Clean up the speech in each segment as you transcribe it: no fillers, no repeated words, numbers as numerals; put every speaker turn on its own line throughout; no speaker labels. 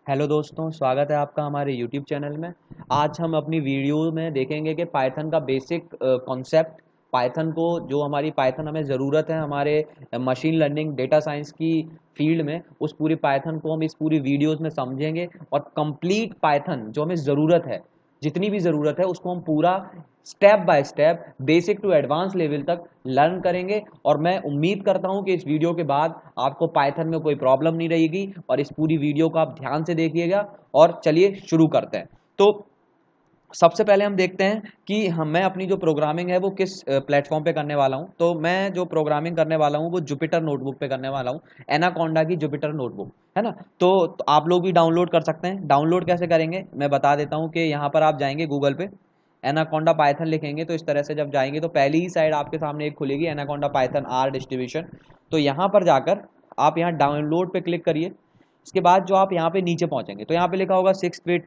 Hello दोस्तों, स्वागत है आपका हमारे यूट्यूब चैनल में। आज हम अपनी वीडियो में देखेंगे कि पाइथन का बेसिक कॉन्सेप्ट, पाइथन को जो हमारी पाइथन हमें ज़रूरत है हमारे मशीन लर्निंग डेटा साइंस की फील्ड में, उस पूरी पाइथन को हम इस पूरी वीडियोस में समझेंगे और कंप्लीट पाइथन जो हमें ज़रूरत है, जितनी भी ज़रूरत है उसको हम पूरा step by step basic to advance level तक लर्न करेंगे। और मैं उम्मीद करता हूं कि इस वीडियो के बाद आपको पाइथन में कोई प्रॉब्लम नहीं रहेगी और इस पूरी वीडियो को आप ध्यान से देखिएगा। और चलिए शुरू करते हैं। तो सबसे पहले हम देखते हैं कि मैं अपनी जो प्रोग्रामिंग है वो किस प्लेटफॉर्म पे करने वाला हूं। तो मैं जो प्रोग्रामिंग करने वाला हूं वो जुपिटर नोटबुक पे करने वाला हूं, एनाकोंडा की जुपिटर नोटबुक है ना। तो आप लोग भी डाउनलोड कर सकते हैं। डाउनलोड कैसे करेंगे मैं बता देता हूं कि यहाँ पर आप जाएंगे गूगल पे, एनाकोंडा पाइथन लिखेंगे तो इस तरह से जब जाएंगे तो पहली ही साइड आपके सामने एक खुलेगी, एनाकोंडा पाइथन आर डिस्ट्रीब्यूशन। तो यहाँ पर जाकर आप यहाँ डाउनलोड पे क्लिक करिए। इसके बाद जो आप यहाँ पे नीचे पहुंचेंगे तो यहाँ पे लिखा होगा 6 bit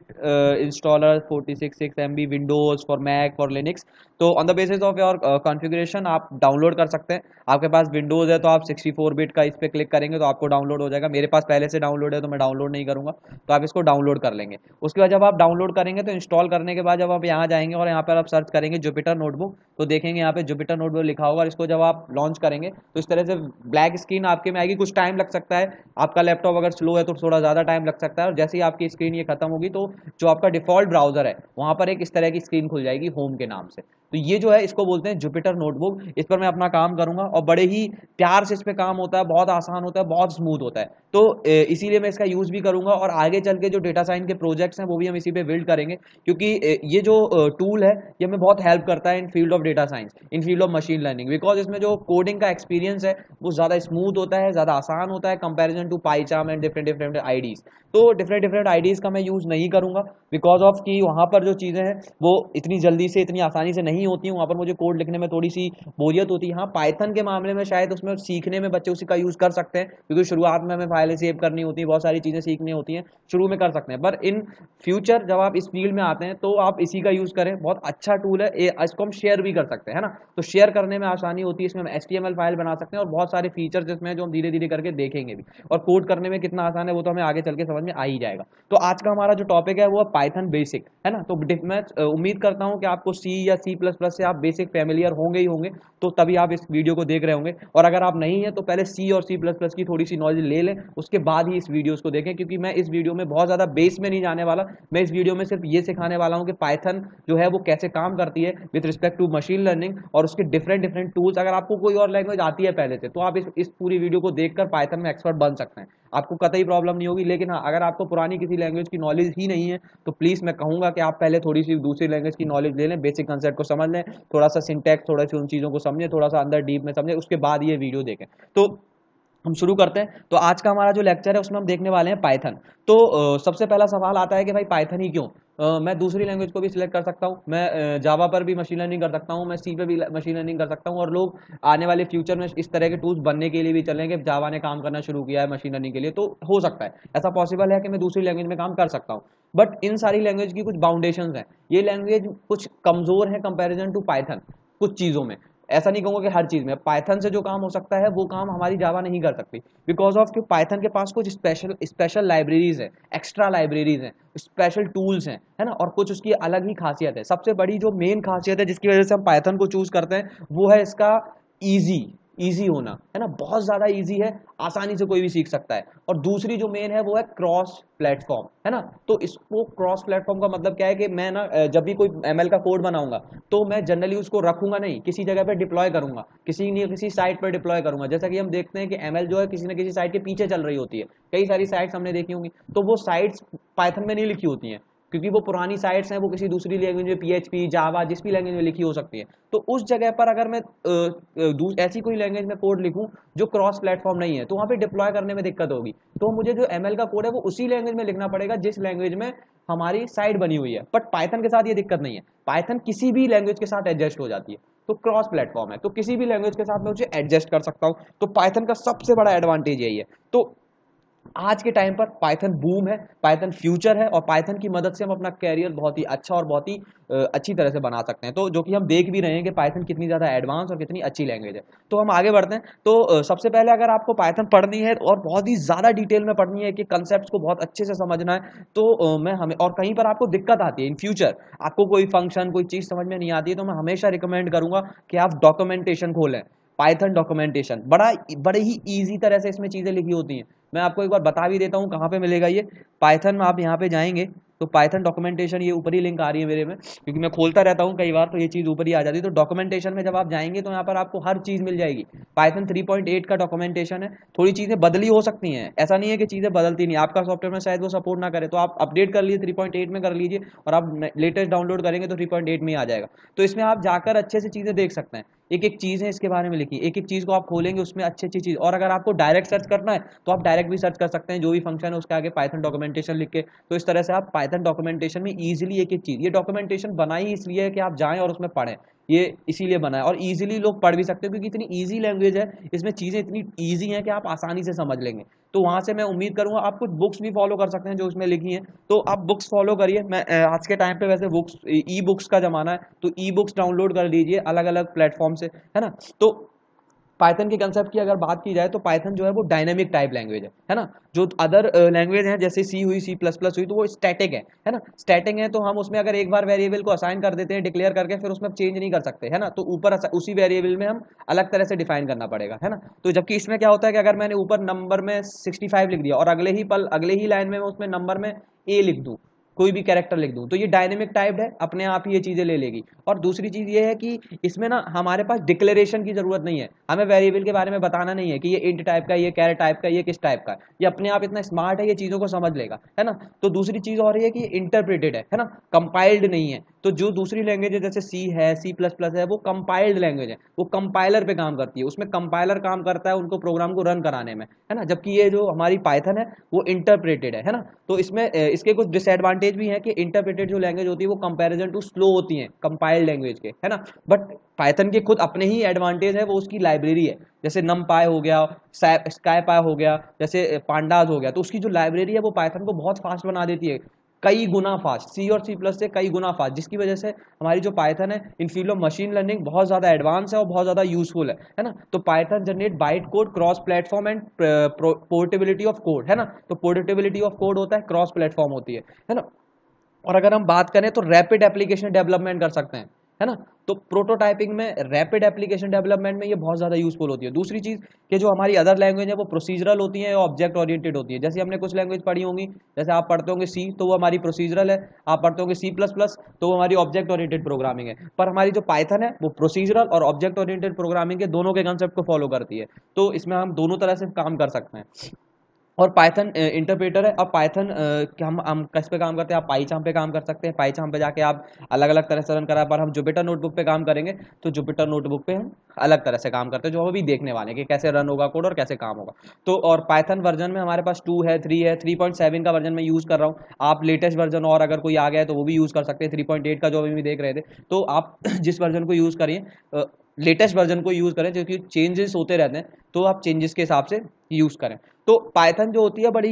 installer 46 Windows for Mac for Linux. तो on the basis of your configuration आप डाउनलोड कर सकते हैं। आपके पास विंडोज़ है तो आप 64 बिट का इस पर क्लिक करेंगे तो आपको डाउनलोड हो जाएगा। मेरे पास पहले से डाउनलोड है तो मैं डाउनलोड नहीं करूँगा, तो आप इसको डाउनलोड कर लेंगे। उसके बाद जब आप डाउनलोड करेंगे तो इंस्टॉल करने के बाद जब आप यहाँ जाएंगे और यहाँ पर आप सर्च करेंगे जुपिटर नोटबुक, तो देखेंगे यहाँ पे जुपिटर नोटबुक लिखा होगा। और इसको जब आप लॉन्च करेंगे तो इस तरह से ब्लैक स्क्रीन आपके में आएगी। कुछ टाइम लग सकता है, आपका लैपटॉप अगर स्लो है तो थोड़ा ज़्यादा टाइम लग सकता है। और जैसे ही आपकी स्क्रीन ये खत्म होगी तो जो आपका डिफॉल्ट ब्राउजर है वहाँ पर एक इस तरह की स्क्रीन खुल जाएगी होम के नाम से। तो ये जो है इसको बोलते हैं जुपिटर नोटबुक। इस पर मैं अपना काम करूंगा और बड़े ही प्यार से इस पे काम होता है, बहुत आसान होता है, बहुत स्मूथ होता है। तो इसीलिए मैं इसका यूज़ भी करूंगा और आगे चल के जो डेटा साइंस के प्रोजेक्ट्स हैं वो भी हम इसी पे बिल्ड करेंगे, क्योंकि ये जो टूल है ये हमें बहुत हेल्प करता है in field of data science, in field of machine learning. Because इसमें जो कोडिंग का एक्सपीरियंस है वो ज़्यादा स्मूथ होता है, ज़्यादा आसान होता है comparison to PyCharm and different different IDEs. तो डिफरेंट डिफरेंट आईडीज का मैं यूज़ नहीं करूंगा, बिकॉज ऑफ कि वहाँ पर जो चीज़ें हैं वो इतनी जल्दी से इतनी आसानी से नहीं होती हैं। वहाँ पर मुझे कोड लिखने में थोड़ी सी बोरियत होती है। हाँ, पाइथन के मामले में शायद उसमें सीखने में बच्चे उसी का यूज़ कर सकते हैं, क्योंकि शुरुआत में हमें फाइलें सेव करनी होती है, बहुत सारी चीज़ें सीखनी होती हैं, शुरू में कर सकते हैं। पर इन फ्यूचर जब आप इस फील्ड में आते हैं तो आप इसी का यूज़ करें। बहुत अच्छा टूल है, इसको हम शेयर भी कर सकते हैं, है ना। तो शेयर करने में आसानी होती है, इसमें हम HTML फाइल बना सकते हैं और बहुत सारे फीचर्स इसमें जो हम धीरे धीरे करके देखेंगे भी। और कोड करने में कितना आसान है वो तो हमें आगे चल के समझ में आ ही जाएगा। तो आज का हमारा जो टॉपिक है वो पाइथन बेसिक है ना। तो मैं उम्मीद करता हूँ कि आपको C या C++ से आप बेसिक फैमिलियर होंगे ही होंगे, तो तभी आप इस वीडियो को देख रहे होंगे। और अगर आप नहीं है तो पहले C और C++ की थोड़ी सी नॉलेज ले लें, उसके बाद ही इस वीडियोस को देखें, क्योंकि मैं इस वीडियो में बहुत ज़्यादा बेस में नहीं जाने वाला। मैं इस वीडियो में सिर्फ ये सिखाने वाला हूँ कि पाइथन जो है वो कैसे काम करती है with respect to machine learning और उसके डिफरेंट डिफरेंट टूल्स। अगर आपको कोई और लैंग्वेज आती है पहले से तो आप इस पूरी वीडियो को देखकर पाइथन में एक्सपर्ट बन सकते हैं, आपको कतई प्रॉब्लम नहीं होगी। लेकिन हाँ, अगर आपको पुरानी किसी लैंग्वेज की नॉलेज ही नहीं है तो प्लीज़ मैं कहूँगा कि आप पहले थोड़ी सी दूसरी लैंग्वेज की नॉलेज ले लें, बेसिक कंसेप्ट को समझ लें, थोड़ा सा सिंटैक्स, थोड़ा सी उन चीज़ों को समझें, थोड़ा सा अंदर डीप में समझें, उसके बाद ये वीडियो देखें। तो हम शुरू करते हैं। तो आज का हमारा जो लेक्चर है उसमें हम देखने वाले हैं पाइथन। तो सबसे पहला सवाल आता है कि भाई पाइथन ही क्यों? मैं दूसरी लैंग्वेज को भी सिलेक्ट कर सकता हूँ, मैं जावा पर भी मशीन लर्निंग कर सकता हूँ, मैं सी पे भी मशीन लर्निंग कर सकता हूँ। और लोग आने वाले फ्यूचर में इस तरह के टूल्स बनने के लिए भी चलेंगे, जावा ने काम करना शुरू किया है मशीन लर्निंग के लिए, तो हो सकता है ऐसा पॉसिबल है कि मैं दूसरी लैंग्वेज में काम कर सकता हूँ। बट इन सारी लैंग्वेज की कुछ बाउंडेशंस हैं, ये लैंग्वेज कुछ कमजोर है कंपेरिजन टू पाइथन कुछ चीज़ों में। ऐसा नहीं कहूँगा कि हर चीज़ में पाइथन से जो काम हो सकता है वो काम हमारी जावा नहीं कर सकती, बिकॉज ऑफ कि पाइथन के पास कुछ स्पेशल स्पेशल लाइब्रेरीज है, एक्स्ट्रा लाइब्रेरीज हैं, स्पेशल टूल्स हैं, है ना। और कुछ उसकी अलग ही खासियत है। सबसे बड़ी जो मेन खासियत है जिसकी वजह से हम पाइथन को चूज करते हैं वो है इसका ईजी ईजी होना, है ना। बहुत ज़्यादा ईजी है, आसानी से कोई भी सीख सकता है। और दूसरी जो मेन है वो है क्रॉस प्लेटफॉर्म, है ना। तो इसको क्रॉस प्लेटफॉर्म का मतलब क्या है कि मैं ना जब भी कोई ML का कोड बनाऊंगा तो मैं जनरली उसको रखूंगा नहीं, किसी जगह पे डिप्लॉय करूंगा, किसी न किसी साइट पर डिप्लॉय करूंगा। जैसा कि हम देखते हैं कि ML जो है किसी न किसी साइट के पीछे चल रही होती है, कई सारी साइट्स हमने देखी होंगी, तो वो साइट्स पाइथन में नहीं लिखी होती हैं, क्योंकि वो पुरानी साइट्स हैं, वो किसी दूसरी लैंग्वेज में PHP जावा जिस भी लैंग्वेज में लिखी हो सकती है। तो उस जगह पर अगर मैं ऐसी कोई लैंग्वेज में कोड लिखूं जो क्रॉस प्लेटफॉर्म नहीं है तो वहां पे डिप्लॉय करने में दिक्कत होगी। तो मुझे जो ML का कोड है वो उसी लैंग्वेज में लिखना पड़ेगा जिस लैंग्वेज में हमारी साइट बनी हुई है। बट पाइथन के साथ ये दिक्कत नहीं है, पाइथन किसी भी लैंग्वेज के साथ एडजस्ट हो जाती है। तो क्रॉस प्लेटफॉर्म है तो किसी भी लैंग्वेज के साथ मैं उसे एडजस्ट कर सकता हूँ। तो पाइथन का सबसे बड़ा एडवांटेज यही है। तो आज के टाइम पर पाइथन बूम है, पाइथन फ्यूचर है, और पाइथन की मदद से हम अपना कैरियर बहुत ही अच्छा और बहुत ही अच्छी तरह से बना सकते हैं। तो जो कि हम देख भी रहे हैं कि पाइथन कितनी ज़्यादा एडवांस और कितनी अच्छी लैंग्वेज है। तो हम आगे बढ़ते हैं। तो सबसे पहले अगर आपको पाइथन पढ़नी है और बहुत ही ज़्यादा डिटेल में पढ़नी है कि कंसेप्ट को बहुत अच्छे से समझना है, तो मैं हमें, और कहीं पर आपको दिक्कत आती है इन फ्यूचर, आपको कोई फंक्शन कोई चीज़ समझ में नहीं आती है, तो मैं हमेशा रिकमेंड करूँगा कि आप डॉक्यूमेंटेशन खोलें। पाइथन डॉक्यूमेंटेशन बड़े ही ईजी तरह से इसमें चीज़ें लिखी होती हैं। मैं आपको एक बार बता भी देता हूँ कहाँ पे मिलेगा ये। पाइथन में आप यहाँ पे जाएंगे तो पाइथन डॉक्यूमेंटेशन, ये ऊपर ही लिंक आ रही है मेरे में, क्योंकि मैं खोलता रहता हूँ कई बार, तो ये चीज़ ऊपर ही आ जाती है। तो डॉक्यूमेंटेशन में जब आप जाएंगे तो यहाँ पर आपको हर चीज़ मिल जाएगी। पाइथन 3.8 का डॉक्यूमेंटेशन है। थोड़ी चीज़ें बदली हो सकती हैं, ऐसा नहीं है कि चीज़ें बदलती नहीं, आपका सॉफ्टवेयर में शायद वो सपोर्ट ना करे, तो आप अपडेट कर लीजिए 3.8 में कर लीजिए, और आप लेटेस्ट डाउनलोड करेंगे तो 3.8 में ही आ जाएगा। तो इसमें आप जाकर अच्छे से चीज़ें देख सकते हैं, एक एक चीज़ है इसके बारे में लिखी, एक एक चीज़ को आप खोलेंगे उसमें अच्छी अच्छी चीज़। और अगर आपको डायरेक्ट सर्च करना है तो आप डायरेक्ट भी सर्च कर सकते हैं, जो भी फंक्शन है उसके आगे पाइथन डॉक्यूमेंटेशन लिख के। तो इस तरह से आप पाइथन डॉक्यूमेंटेशन में ईजिली एक एक चीज़, ये डॉक्यूमेंटेशन बनाई ही इसलिए है कि आप जाएं और उसमें पढ़ें, ये इसीलिए बना है, और इजीली लोग पढ़ भी सकते हैं क्योंकि इतनी इजी लैंग्वेज है, इसमें चीज़ें इतनी इजी हैं कि आप आसानी से समझ लेंगे। तो वहाँ से मैं उम्मीद करूँगा आप कुछ बुक्स भी फॉलो कर सकते हैं जो उसमें लिखी हैं, तो आप बुक्स फॉलो करिए। मैं आज के टाइम पे वैसे बुक्स, ई बुक्स का ज़माना है, तो ई बुक्स डाउनलोड कर लीजिए अलग अलग प्लेटफॉर्म से, है ना। तो पाइथन के कंसेप्ट की अगर बात की जाए तो पाइथन जो है वो डायनेमिक टाइप लैंग्वेज है ना। जो अदर लैंग्वेज है जैसे सी हुई, सी प्लस प्लस हुई, तो वो स्टैटिक है ना। स्टैटिक है तो हम उसमें अगर एक बार वेरिएबल को असाइन कर देते हैं डिक्लेयर करके, फिर उसमें चेंज नहीं कर सकते, है ना। तो ऊपर उसी वेरिएबल में हम अलग तरह से डिफाइन करना पड़ेगा, है ना। तो जबकि इसमें क्या होता है कि अगर मैंने ऊपर नंबर में 65 लिख दिया और अगले ही पल अगले ही लाइन में मैं उसमें नंबर में ए लिख दूं, कोई भी कैरेक्टर लिख दूं, तो ये डायनेमिक टाइप है, अपने आप ही ये चीज़ें ले लेगी। और दूसरी चीज़ ये है कि इसमें ना हमारे पास डिक्लेरेशन की ज़रूरत नहीं है, हमें वेरिएबल के बारे में बताना नहीं है कि ये इंट टाइप का, ये कैरेट टाइप का, ये किस टाइप का है। ये अपने आप इतना स्मार्ट है, ये चीज़ों को समझ लेगा, है ना। तो दूसरी चीज़ और ये कि इंटरप्रेटेड है ना, कंपाइल्ड नहीं है। तो जो दूसरी लैंग्वेज है जैसे सी है, सी प्लस प्लस है, वो कंपाइल्ड लैंग्वेज है, वो कंपाइलर पे काम करती है, उसमें कंपाइलर काम करता है उनको प्रोग्राम को रन कराने में, है ना। जबकि ये जो हमारी पाइथन है वो इंटरप्रेटेड है ना। तो इसमें इसके कुछ डिसएडवांटेज भी हैं कि इंटरप्रेटेड जो लैंग्वेज होती है वो कंपैरिजन टू स्लो होती है कंपाइल्ड लैंग्वेज के, है ना। बट पाइथन के खुद अपने ही एडवांटेज है, वो उसकी लाइब्रेरी है, जैसे नम पाई हो गया, स्काई पाई हो गया, जैसे पांडास हो गया, तो उसकी जो लाइब्रेरी है वो पाइथन को बहुत फास्ट बना देती है, कई गुना फास्ट, सी और सी प्लस से कई गुना फास्ट, जिसकी वजह से हमारी जो पाइथन है in field of machine learning बहुत ज़्यादा एडवांस है और बहुत ज़्यादा यूजफुल है ना। तो Python generate byte code cross platform and portability of code, है ना। तो पोर्टेबिलिटी ऑफ कोड होता है, क्रॉस प्लेटफॉर्म होती है ना। और अगर हम बात करें तो रैपिड एप्लीकेशन डेवलपमेंट कर सकते हैं, है ना। तो प्रोटोटाइपिंग में, रैपिड एप्लीकेशन डेवलपमेंट में ये बहुत ज़्यादा यूजफुल होती है। दूसरी चीज़ कि जो हमारी अदर लैंग्वेज है वो प्रोसीजरल होती है और ऑब्जेक्ट ओरिएंटेड होती है। जैसे हमने कुछ लैंग्वेज पढ़ी होंगी, जैसे आप पढ़ते होंगे सी, तो वो हमारी प्रोसीजरल है, आप पढ़ते होंगे सी प्लस प्लस, तो वो हमारी ऑब्जेक्ट ओरिएंटेड प्रोग्रामिंग है। पर हमारी जो पाइथन है वो प्रोसीजरल और ऑब्जेक्ट ओरिएंटेड प्रोग्रामिंग के दोनों के कंसेप्ट को फॉलो करती है। तो इसमें हम दोनों तरह से काम कर सकते हैं। और पाइथन इंटरप्रेटर है। और पाइथन हम किस पे काम करते हैं, आप पाईचाम पे काम कर सकते हैं। पाईचाम पे जाके आप अलग अलग तरह से रन करा, पर हम जुपिटर नोटबुक पे काम करेंगे, तो जुपिटर नोटबुक पे हम अलग तरह से काम करते हैं, जो हम अभी देखने वाले हैं कि कैसे रन होगा कोड और कैसे काम होगा। तो और पाइथन वर्जन में हमारे पास 2 है, 3 है, 3.7 का वर्जन मैं यूज़ कर रहा हूँ। आप लेटेस्ट वर्जन और अगर कोई आ गया है तो वो भी यूज़ कर सकते हैं, 3.8 का जो अभी भी देख रहे थे। तो आप जिस वर्जन को यूज़ करिए, लेटेस्ट वर्जन को यूज़ करें, क्योंकि चेंजेस होते रहते हैं, तो आप चेंजेस के हिसाब से यूज़ करें। तो पाइथन जो होती है बड़ी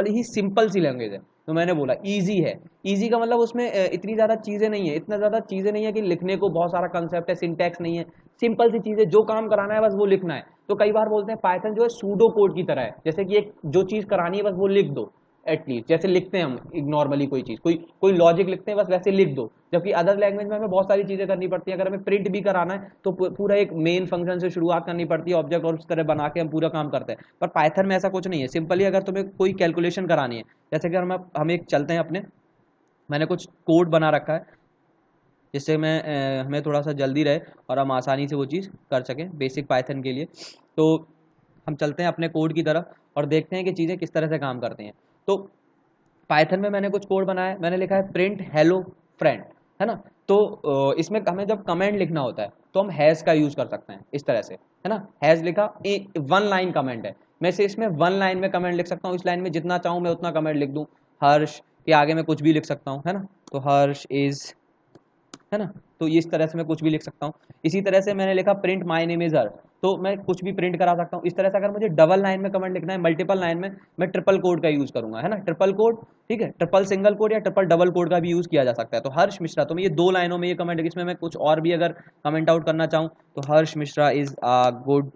ही सिंपल सी लैंग्वेज है। तो मैंने बोला इजी है। इजी का मतलब उसमें इतनी ज़्यादा चीज़ें नहीं है, इतना ज़्यादा चीज़ें नहीं है कि लिखने को बहुत सारा कंसेप्ट है, सिंटैक्स नहीं है, सिंपल सी चीज़ें, जो काम कराना है बस वो लिखना है। तो कई बार बोलते हैं पाइथन जो है सूडो कोड की तरह है, जैसे कि एक जो चीज़ करानी है बस वो लिख दो, एटलीस्ट जैसे लिखते हैं हम नॉर्मली कोई चीज़, कोई कोई लॉजिक लिखते हैं बस वैसे लिख दो। जबकि अदर लैंग्वेज में हमें बहुत सारी चीज़ें करनी पड़ती है, अगर हमें प्रिंट भी कराना है तो पूरा एक मेन फंक्शन से शुरुआत करनी पड़ती है, ऑब्जेक्ट और उस तरह बना के हम पूरा काम करते हैं। पर पाइथन में ऐसा कुछ नहीं है, सिंपली अगर तुम्हें कोई कैलकुलेशन करानी है, जैसे कि हम एक चलते हैं अपने, मैंने कुछ कोड बना रखा है जिससे मैं हमें थोड़ा सा जल्दी रहे और हम आसानी से वो चीज़ कर सकें बेसिक पाइथन के लिए। तो हम चलते हैं अपने कोड की तरफ और देखते हैं कि चीज़ें किस तरह से काम करती हैं। तो पाइथन में मैंने कुछ कोड बनाया है, मैंने लिखा है प्रिंट हेलो फ्रेंड, है ना। तो इसमें हमें जब कमेंट लिखना होता है तो हम हैज़ का यूज़ कर सकते हैं इस तरह से, है ना। हैज़ लिखा, 1 लाइन कमेंट है, मैं से इसमें 1 लाइन में कमेंट लिख सकता हूँ, इस लाइन में जितना चाहूँ मैं उतना कमेंट लिख दूँ। हर्ष के आगे मैं कुछ भी लिख सकता हूँ, है ना। तो हर्ष इज़, है ना। तो इस तरह से मैं कुछ भी लिख सकता हूँ। इसी तरह से मैंने लिखा प्रिंट माय नेम इज हर्ष, तो मैं कुछ भी प्रिंट करा सकता हूँ। इस तरह से अगर मुझे डबल लाइन में कमेंट लिखना है, मल्टीपल लाइन में, मैं ट्रिपल कोड का यूज़ करूँगा, है ना, ट्रिपल कोड, ठीक है, ट्रिपल सिंगल कोड या ट्रिपल डबल कोड का भी यूज़ किया जा सकता है। तो हर्ष मिश्रा, तो मैं ये 2 लाइनों में ये कमेंट, इसमें मैं कुछ और भी अगर कमेंट आउट करना चाहूँ तो Harsh Mishra is a good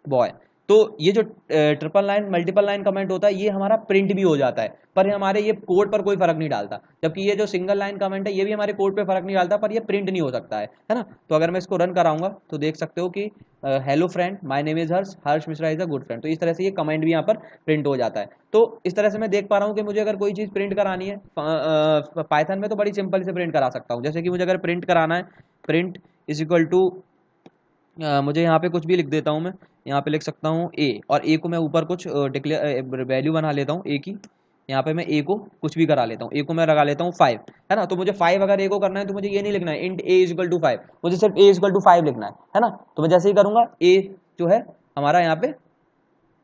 boy. तो ये जो triple line multiple line comment होता है ये हमारा प्रिंट भी हो जाता है, पर हमारे ये कोड पर कोई फर्क नहीं डालता। जबकि ये जो सिंगल लाइन कमेंट है ये भी हमारे कोड पे फर्क नहीं डालता, पर ये प्रिंट नहीं हो सकता है ना। तो अगर मैं इसको रन कराऊंगा तो देख सकते हो कि hello friend, my name is Harsh, Harsh Mishra is a good friend. तो इस तरह से ये कमेंट भी यहाँ पर प्रिंट हो जाता है। तो इस तरह से मैं देख पा रहा हूँ कि मुझे अगर कोई चीज़ प्रिंट करानी है पाइथन में तो बड़ी सिंपल से प्रिंट करा सकता हूँ। जैसे कि मुझे अगर प्रिंट कराना है, प्रिंट इज इक्वल टू, मुझे यहाँ पे कुछ भी लिख देता हूँ, मैं यहाँ पे लिख सकता हूँ ए, और ए को मैं ऊपर कुछ डिक्लेयर वैल्यू बना लेता हूँ ए की। यहाँ पे मैं ए को कुछ भी करा लेता हूँ, ए को मैं लगा लेता हूँ 5, है ना। तो मुझे 5 अगर ए को करना है तो मुझे ये नहीं लिखना है int A is equal to 5, मुझे सिर्फ ए इज इक्वल टू 5 लिखना है ना। तो मैं जैसे ही करूँगा ए जो है हमारा यहाँ पे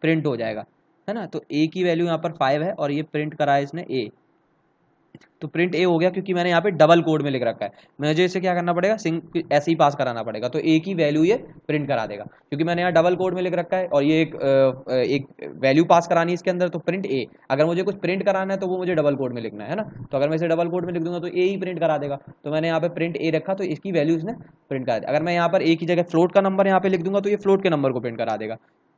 प्रिंट हो जाएगा, है ना। तो ए की वैल्यू यहाँ पर 5 है और ये प्रिंट करा है इसने ए, तो प्रिंट ए हो गया क्योंकि मैंने यहाँ पे डबल कोड में लिख रखा है। मुझे इसे क्या करना पड़ेगा, ऐसे ही पास कराना पड़ेगा, तो ए की वैल्यू ये प्रिंट करा देगा क्योंकि मैंने यहाँ डबल कोड में लिख रखा है और ये एक वैल्यू पास करानी है इसके अंदर, तो प्रिंट ए। अगर मुझे कुछ प्रिंट कराना है तो वो मुझे डबल कोड में लिखना है ना। तो अगर मैं इसे डबल कोड में लिख दूंगा तो ए ही प्रिंट करा देगा। तो मैंने यहाँ पे प्रिंट ए रखा तो इसकी वैल्यू इसने प्रिंट करा दी। अगर मैं यहाँ पर ए की जगह फ्लोट का नंबर यहाँ पे लिख दूंगा तो ये फ्लोट के नंबर को प्रिंट करा देगा,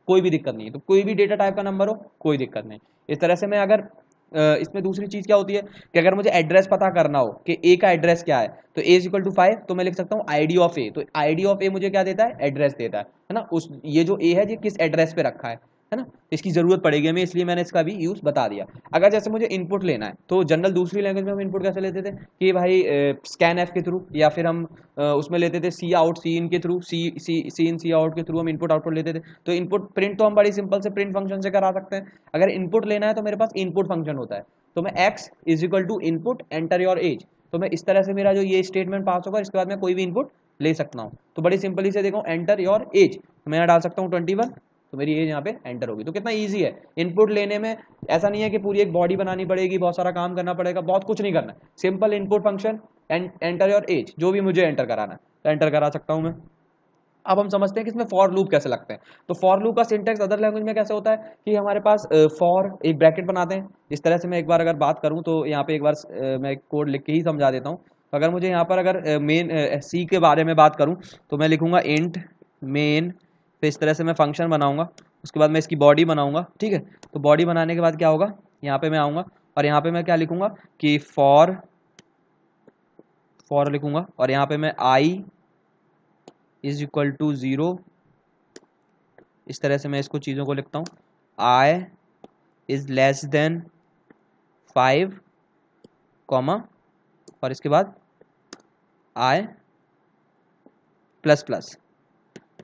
कोई भी दिक्कत नहीं है। तो कोई भी डेटा टाइप का नंबर हो कोई दिक्कत नहीं। इस तरह से मैं अगर इसमें दूसरी चीज़ क्या होती है कि अगर मुझे एड्रेस पता करना हो कि ए का एड्रेस क्या है, तो ए इज इक्वल टू 5, तो मैं लिख सकता हूँ आईडी ऑफ ए। तो आईडी ऑफ ए मुझे क्या देता है, एड्रेस देता है ना। उस ये जो ए है ये किस एड्रेस पे रखा है ना, इसकी जरूरत पड़ेगी हमें, इसलिए मैंने इसका भी यूज बता दिया। अगर जैसे मुझे इनपुट लेना है तो जनरल दूसरी लैंग्वेज में हम इनपुट कैसे लेते थे कि भाई स्कैन एफ के थ्रू, या फिर हम उसमें लेते थे सी आउट सी इन के थ्रू, सी इन सी आउट के थ्रू हम इनपुट आउटपुट लेते थे। तो इनपुट प्रिंट तो हम बड़ी सिंपल से प्रिंट फंक्शन से करा सकते हैं। अगर इनपुट लेना है तो मेरे पास इनपुट फंक्शन होता है, तो मैं x is equal to input enter your age, तो मैं इस तरह से मेरा जो ये स्टेटमेंट पास होगा इसके बाद मैं कोई भी इनपुट ले सकता हूँ। तो बड़ी सिंपली से देखो एंटर योर एज, तो मैं यहाँ डाल सकता हूँ 21, तो मेरी एज यहाँ पे एंटर होगी। तो कितना इजी है इनपुट लेने में। ऐसा नहीं है कि पूरी एक बॉडी बनानी पड़ेगी, बहुत सारा काम करना पड़ेगा, बहुत कुछ नहीं करना है। Simple input function enter your as, जो भी मुझे एंटर कराना है तो एंटर करा सकता हूँ मैं। अब हम समझते हैं कि इसमें फॉर लूप कैसे लगते हैं। तो फॉर लूप का सिंटेक्स अदर लैंग्वेज में कैसे होता है कि हमारे पास फॉर एक ब्रैकेट बनाते हैं। इस तरह से मैं एक बार अगर बात करूं तो यहाँ पे एक बार मैं कोड लिख के ही समझा देता हूँ। तो अगर मुझे यहाँ पर अगर मेन सी के बारे में बात करूँ तो मैं लिखूंगा इंट मेन, फिर इस तरह से मैं फंक्शन बनाऊंगा, उसके बाद मैं इसकी बॉडी बनाऊंगा, ठीक है। तो बॉडी बनाने के बाद क्या होगा, यहाँ पे मैं आऊँगा और यहाँ पे मैं क्या लिखूंगा कि फॉर लिखूंगा, और यहाँ पे मैं आई इज इक्वल टू 0, इस तरह से मैं इसको चीज़ों को लिखता हूँ। I is less than 5 comma, और इसके बाद आई प्लस प्लस।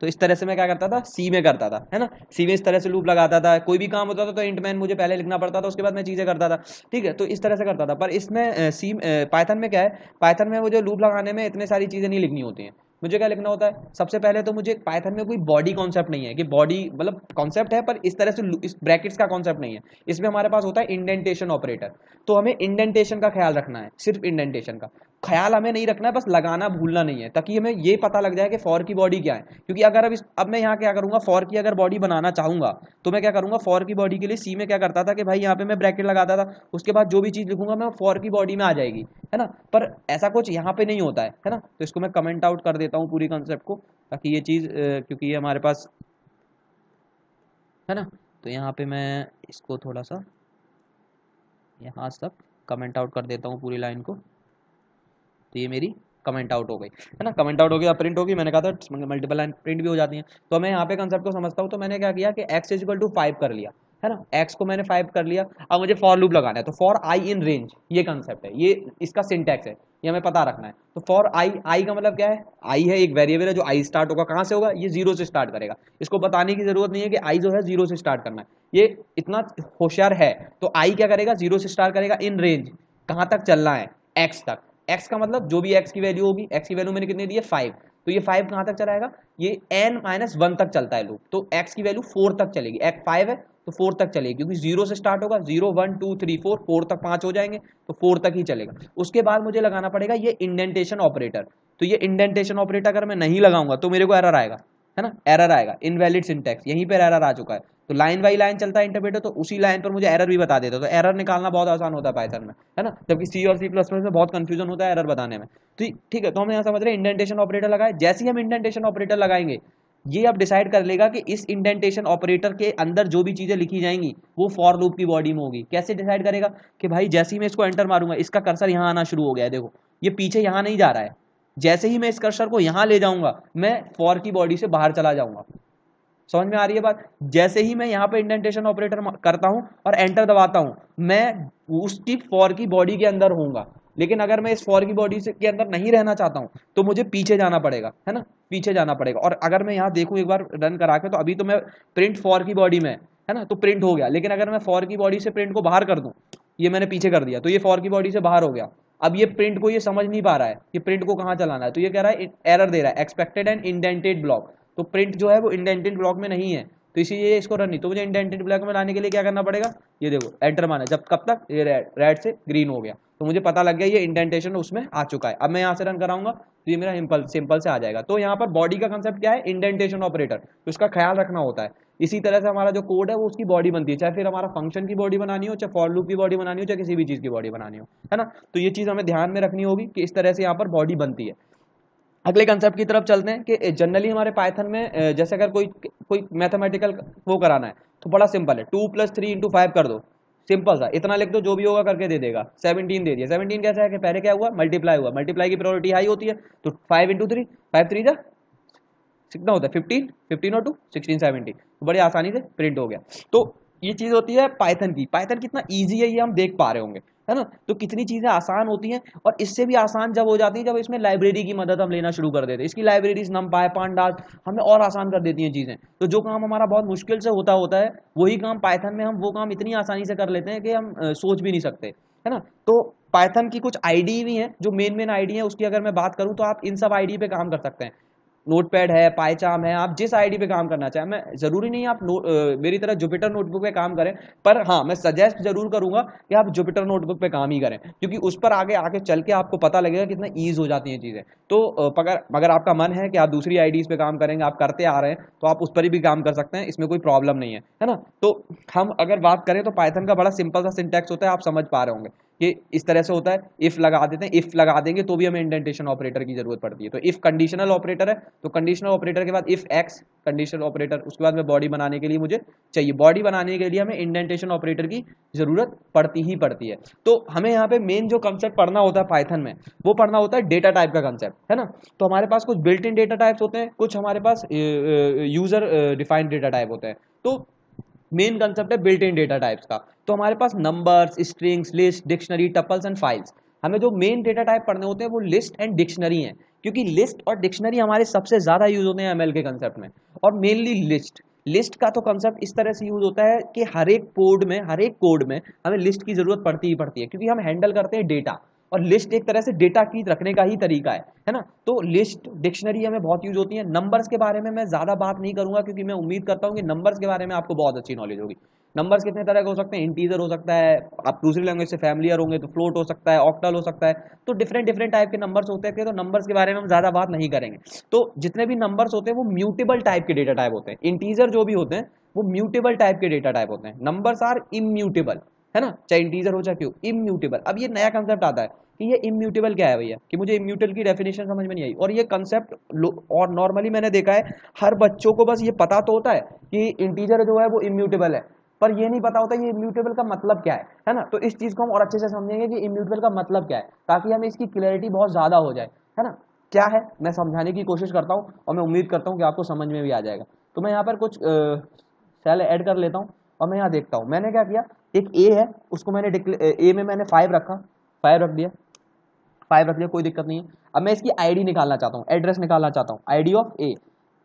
तो इस तरह से मैं क्या करता था, सी में करता था, है ना। सी में इस तरह से लूप लगाता था, कोई भी काम होता था तो इंट मैन मुझे पहले लिखना पड़ता था, उसके बाद मैं चीज़ें करता था, ठीक है। तो इस तरह से करता था। पर इसमें सी पाइथन में क्या है, पाइथन में मुझे लूप लगाने में इतने सारी चीज़ें नहीं लिखनी होती हैं। मुझे क्या लिखना होता है, सबसे पहले तो मुझे पाइथन में कोई बॉडी कॉन्सेप्ट नहीं है कि बॉडी मतलब कॉन्सेप्ट है पर इस तरह से इस ब्रैकेट्स का कॉन्सेप्ट नहीं है। इसमें हमारे पास होता है इंडेंटेशन ऑपरेटर। तो हमें इंडेंटेशन का ख्याल रखना है, सिर्फ इंडेंटेशन का ख्याल हमें नहीं रखना है, बस लगाना भूलना नहीं है, ताकि हमें ये पता लग जाए कि फॉर की बॉडी क्या है। क्योंकि अगर अब मैं यहाँ क्या करूँगा, फॉर की अगर बॉडी बनाना चाहूँगा तो मैं क्या करूँगा, फॉर की बॉडी के लिए सी में क्या करता था कि भाई यहाँ पे मैं ब्रैकेट लगाता था, उसके बाद जो भी चीज़ लिखूंगा मैं फॉर की बॉडी में आ जाएगी, है ना। पर ऐसा कुछ यहाँ पे नहीं होता है ना। तो इसको मैं कमेंट आउट कर देता हूँ पूरी कंसेप्ट को, ताकि ये चीज़ क्योंकि ये हमारे पास है ना। तो यहाँ पे मैं इसको थोड़ा सा यहाँ तक कमेंट आउट कर देता हूँ पूरी लाइन को। तो ये मेरी कमेंट आउट हो गई, है ना। कमेंट आउट हो गया, प्रिंट होगी, मैंने कहा था मल्टीपल लाइन प्रिंट भी हो जाती हैं। तो मैं यहाँ पे कंसेप्ट को समझता हूँ। तो मैंने क्या किया कि x इज इक्वल टू 5 कर लिया, है ना। x को मैंने 5 कर लिया। अब मुझे फॉर लूप लगाना है, तो फॉर आई इन रेंज, ये कंसेप्ट है, ये इसका सिंटैक्स है, ये हमें पता रखना है। तो फॉर आई का मतलब क्या है, आई है एक वेरिएबल है जो आई स्टार्ट होगा, कहाँ से होगा, ये 0 से स्टार्ट करेगा। इसको बताने की जरूरत नहीं है कि आई जो है 0 से स्टार्ट करना है, ये इतना होशियार है। तो आई क्या करेगा, 0 से स्टार्ट करेगा इन रेंज, कहाँ तक चलना है, x तक। x का मतलब जो भी x की वैल्यू होगी, x की वैल्यू मैंने कितनी दी है 5, तो ये 5 कहाँ तक चलाएगा, ये n-1 तक चलता है लूप। तो x की वैल्यू 4 तक चलेगी, x 5 है तो 4 तक चलेगी, क्योंकि 0 से स्टार्ट होगा, 0 1 2 3 4, 4 तक 5 हो जाएंगे, तो 4 तक ही चलेगा। उसके बाद मुझे लगाना पड़ेगा ये इंडेंटेशन ऑपरेटर। तो ये इंडेंटेशन ऑपरेटर अगर मैं नहीं लगाऊंगा तो मेरे को एरर आएगा, है ना, एरर आएगा, इनवैलिड सिंटैक्स, यहीं पर एरर आ चुका है। तो लाइन बाई लाइन चलता है इंटरप्रेटर, तो उसी लाइन पर मुझे एरर भी बता देता है, तो एरर निकालना बहुत आसान होता है पाइथन में, है ना, जबकि सी और सी प्लस प्लस में बहुत कंफ्यूजन होता है एरर बताने में। तो ठीक है, तो हम यहाँ समझ रहे हैं इंडेंटेशन ऑपरेटर लगाए। जैसे ही हम इंडेंटेशन ऑपरेटर लगाएंगे, ये अब डिसाइड कर लेगा कि इस इंडेंटेशन ऑपरेटर के अंदर जो भी चीजें लिखी जाएंगी वो फॉर लूप की बॉडी में होगी। कैसे डिसाइड करेगा कि भाई जैसे ही मैं इसको एंटर मारूंगा, इसका कर्सर यहाँ आना शुरू हो गया है, देखो ये पीछे यहाँ नहीं जा रहा है, जैसे ही मैं इस कर्सर को यहाँ ले जाऊंगा मैं फॉर की बॉडी से बाहर चला जाऊंगा। समझ में आ रही है बात? जैसे ही मैं यहाँ पे इंडेंटेशन ऑपरेटर करता हूँ और एंटर दबाता हूँ, मैं उसकी फॉर की बॉडी के अंदर होऊंगा। लेकिन अगर मैं इस फॉर की बॉडी से के अंदर नहीं रहना चाहता हूँ तो मुझे पीछे जाना पड़ेगा, है ना, पीछे जाना पड़ेगा। और अगर मैं यहाँ देखूँ एक बार रन करा के, तो अभी तो मैं प्रिंट फॉर की बॉडी में, है ना, तो प्रिंट हो गया। लेकिन अगर मैं फॉर की बॉडी से प्रिंट को बाहर कर दूँ, ये मैंने पीछे कर दिया, तो ये फॉर की बॉडी से बाहर हो गया। अब ये प्रिंट को ये समझ नहीं पा रहा है कि प्रिंट को कहाँ चलाना है, तो ये कह रहा है, एरर दे रहा है, एक्सपेक्टेड एंड इंडेंटेड ब्लॉक। तो प्रिंट जो है वो इंडेंटेड ब्लॉक में नहीं है, तो इसीलिए इसको रन नहीं। तो मुझे इंडेंटेड ब्लॉक में लाने के लिए क्या करना पड़ेगा, ये देखो एंटर मारना, जब कब तक ये रेड से ग्रीन हो गया, तो मुझे पता लग गया ये इंडेंटेशन उसमें आ चुका है। अब मैं यहाँ से रन कराऊंगा तो ये मेरा सिंपल से आ जाएगा। तो यहाँ पर बॉडी का कंसेप्ट क्या है, इंडेंटेशन ऑपरेटर, तो इसका ख्याल रखना होता है। इसी तरह से हमारा जो कोड है वो उसकी बॉडी बनती है, चाहे फिर हमारा फंक्शन की बॉडी बनानी हो, चाहे फॉर लूप की बॉडी बनानी हो, चाहे किसी भी चीज की बॉडी बनानी हो, है ना। तो ये चीज हमें ध्यान में रखनी होगी कि इस तरह से यहाँ पर बॉडी बनती है। अगले कंसेप्ट की तरफ चलते हैं कि जनरली हमारे पाइथन में जैसे अगर कोई मैथमेटिकल वो कराना है तो बड़ा सिंपल है, 2 + 3 × 5 कर दो, सिंपल सा, इतना लिख दो, जो भी होगा करके दे देगा। 17 दे दिया, 17 कैसा है कि पहले क्या हुआ, मल्टीप्लाई हुआ, मल्टीप्लाई की प्रायोरिटी हाई होती है, तो 5 × 3, 5 3 जा कितना होता है 15, 15 और 2 16 17, तो बड़े आसानी से प्रिंट हो गया। तो ये चीज होती है पाइथन की। पाइथन कितना इजी है ये हम देख पा रहे होंगे, है ना। तो कितनी चीजें आसान होती हैं, और इससे भी आसान जब हो जाती है जब इसमें लाइब्रेरी की मदद हम लेना शुरू कर देते हैं। इसकी लाइब्रेरीज numpy pandas हमें और आसान कर देती हैं चीजें। तो जो काम हमारा बहुत मुश्किल से होता है वही काम पाइथन में हम वो काम इतनी आसानी से कर लेते हैं कि हम सोच भी नहीं सकते, है ना। तो पाइथन की कुछ आईडी भी हैं, जो मेन आईडी है उसकी अगर मैं बात करूं तो आप इन सब आईडी पे काम कर सकते हैं। नोटपैड है, पाइचार्म है, आप जिस आईडी पे काम करना चाहें। मैं जरूरी नहीं आप मेरी तरह जुपिटर नोटबुक पे काम करें, पर हाँ मैं सजेस्ट जरूर करूंगा कि आप जुपिटर नोटबुक पे काम ही करें, क्योंकि उस पर आगे आके चल के आपको पता लगेगा कितना ईज हो जाती हैं चीजें। तो अगर आपका मन है कि आप दूसरी आईडीज पे काम करेंगे, आप करते आ रहे हैं, तो आप उस पर भी काम कर सकते हैं, इसमें कोई प्रॉब्लम नहीं है ना। तो हम अगर बात करें तो पाइथन का बड़ा सिंपल सा सिंटैक्स होता है, आप समझ पा रहे होंगे कि इस तरह से होता है। इफ लगा देते हैं, इफ लगा देंगे तो भी हमें इंडेंटेशन ऑपरेटर की जरूरत पड़ती है। तो इफ कंडीशनल ऑपरेटर है, तो कंडीशनल ऑपरेटर के बाद इफ एक्स कंडीशनल ऑपरेटर, उसके बाद में बॉडी बनाने के लिए मुझे चाहिए, बॉडी बनाने के लिए हमें इंडेंटेशन ऑपरेटर की जरूरत पड़ती ही पड़ती है। तो हमें यहाँ पे मेन जो कंसेप्ट पढ़ना होता है पाइथन में, वो पढ़ना होता है डेटा टाइप का कंसेप्ट, है ना। तो हमारे पास कुछ बिल्ट इन डेटा टाइप्स होते हैं, कुछ हमारे पास यूजर डिफाइंड डेटा टाइप होते हैं। तो मेन कंसेप्ट है बिल्ट इन डेटा टाइप्स का। तो हमारे पास numbers, strings, list, dictionary, tuples and files. हमें जो मेन डेटा टाइप पढ़ने होते हैं वो लिस्ट एंड डिक्शनरी हैं, क्योंकि लिस्ट और डिक्शनरी हमारे सबसे ज्यादा यूज होते हैं एमएल के कंसेप्ट में। और मेनली लिस्ट का तो कंसेप्ट इस तरह से यूज होता है कि हर एक कोड में हमें लिस्ट की जरूरत पड़ती ही पड़ती है, क्योंकि हम हैंडल करते हैं डेटा, और लिस्ट एक तरह से डेटा की रखने का ही तरीका है ना। तो लिस्ट, डिक्शनरी हमें बहुत यूज होती है। नंबर्स के बारे में मैं ज्यादा बात नहीं करूंगा, क्योंकि मैं उम्मीद करता हूं कि नंबर्स के बारे में आपको बहुत अच्छी नॉलेज होगी। नंबर्स कितने तरह के हो सकते हैं, इंटीजर हो सकता है, आप दूसरी लैंग्वेज से फैमिलियर होंगे तो फ्लोट हो सकता है, ऑक्टल हो सकता है। तो डिफरेंट टाइप के नंबर्स होते हैं, तो नंबर्स के बारे में हम ज्यादा बात नहीं करेंगे। तो जितने भी नंबर्स होते हैं वो म्यूटेबल टाइप के डेटा टाइप होते हैं। इंटीजर जो भी होते हैं वो म्यूटेबल टाइप के डेटा टाइप होते हैं, नंबर्स आर इम्यूटेबल, है ना, चाहे इंटीजर हो चाहे क्यों, इम्यूटेबल। अब ये नया कंसेप्ट आता है कि ये इम्यूटेबल क्या है भैया, कि मुझे इम्यूटेबल की डेफिनेशन समझ में नहीं आई। और ये कंसेप्ट और नॉर्मली मैंने देखा है हर बच्चों को बस ये पता तो होता है कि इंटीजर जो है वो इम्यूटेबल है, पर ये नहीं पता होता ये इम्यूटेबल का मतलब क्या है ना। तो इस चीज को हम और अच्छे से समझेंगे कि इम्यूटेबल का मतलब क्या है, ताकि हमें इसकी क्लैरिटी बहुत ज्यादा हो जाए, है ना। क्या है मैं समझाने की कोशिश करता हूँ, और मैं उम्मीद करता हूँ कि आपको समझ में भी आ जाएगा। तो मैं यहाँ पर कुछ सेल ऐड कर लेता हूँ, और मैं यहाँ देखता हूँ मैंने क्या किया। एक ए है, उसको मैंने ए में मैंने 5 रखा, 5 रख दिया, 5 रख दिया, कोई दिक्कत नहीं है। अब मैं इसकी आईडी निकालना चाहता हूँ, एड्रेस निकालना चाहता हूँ, आईडी ऑफ ए,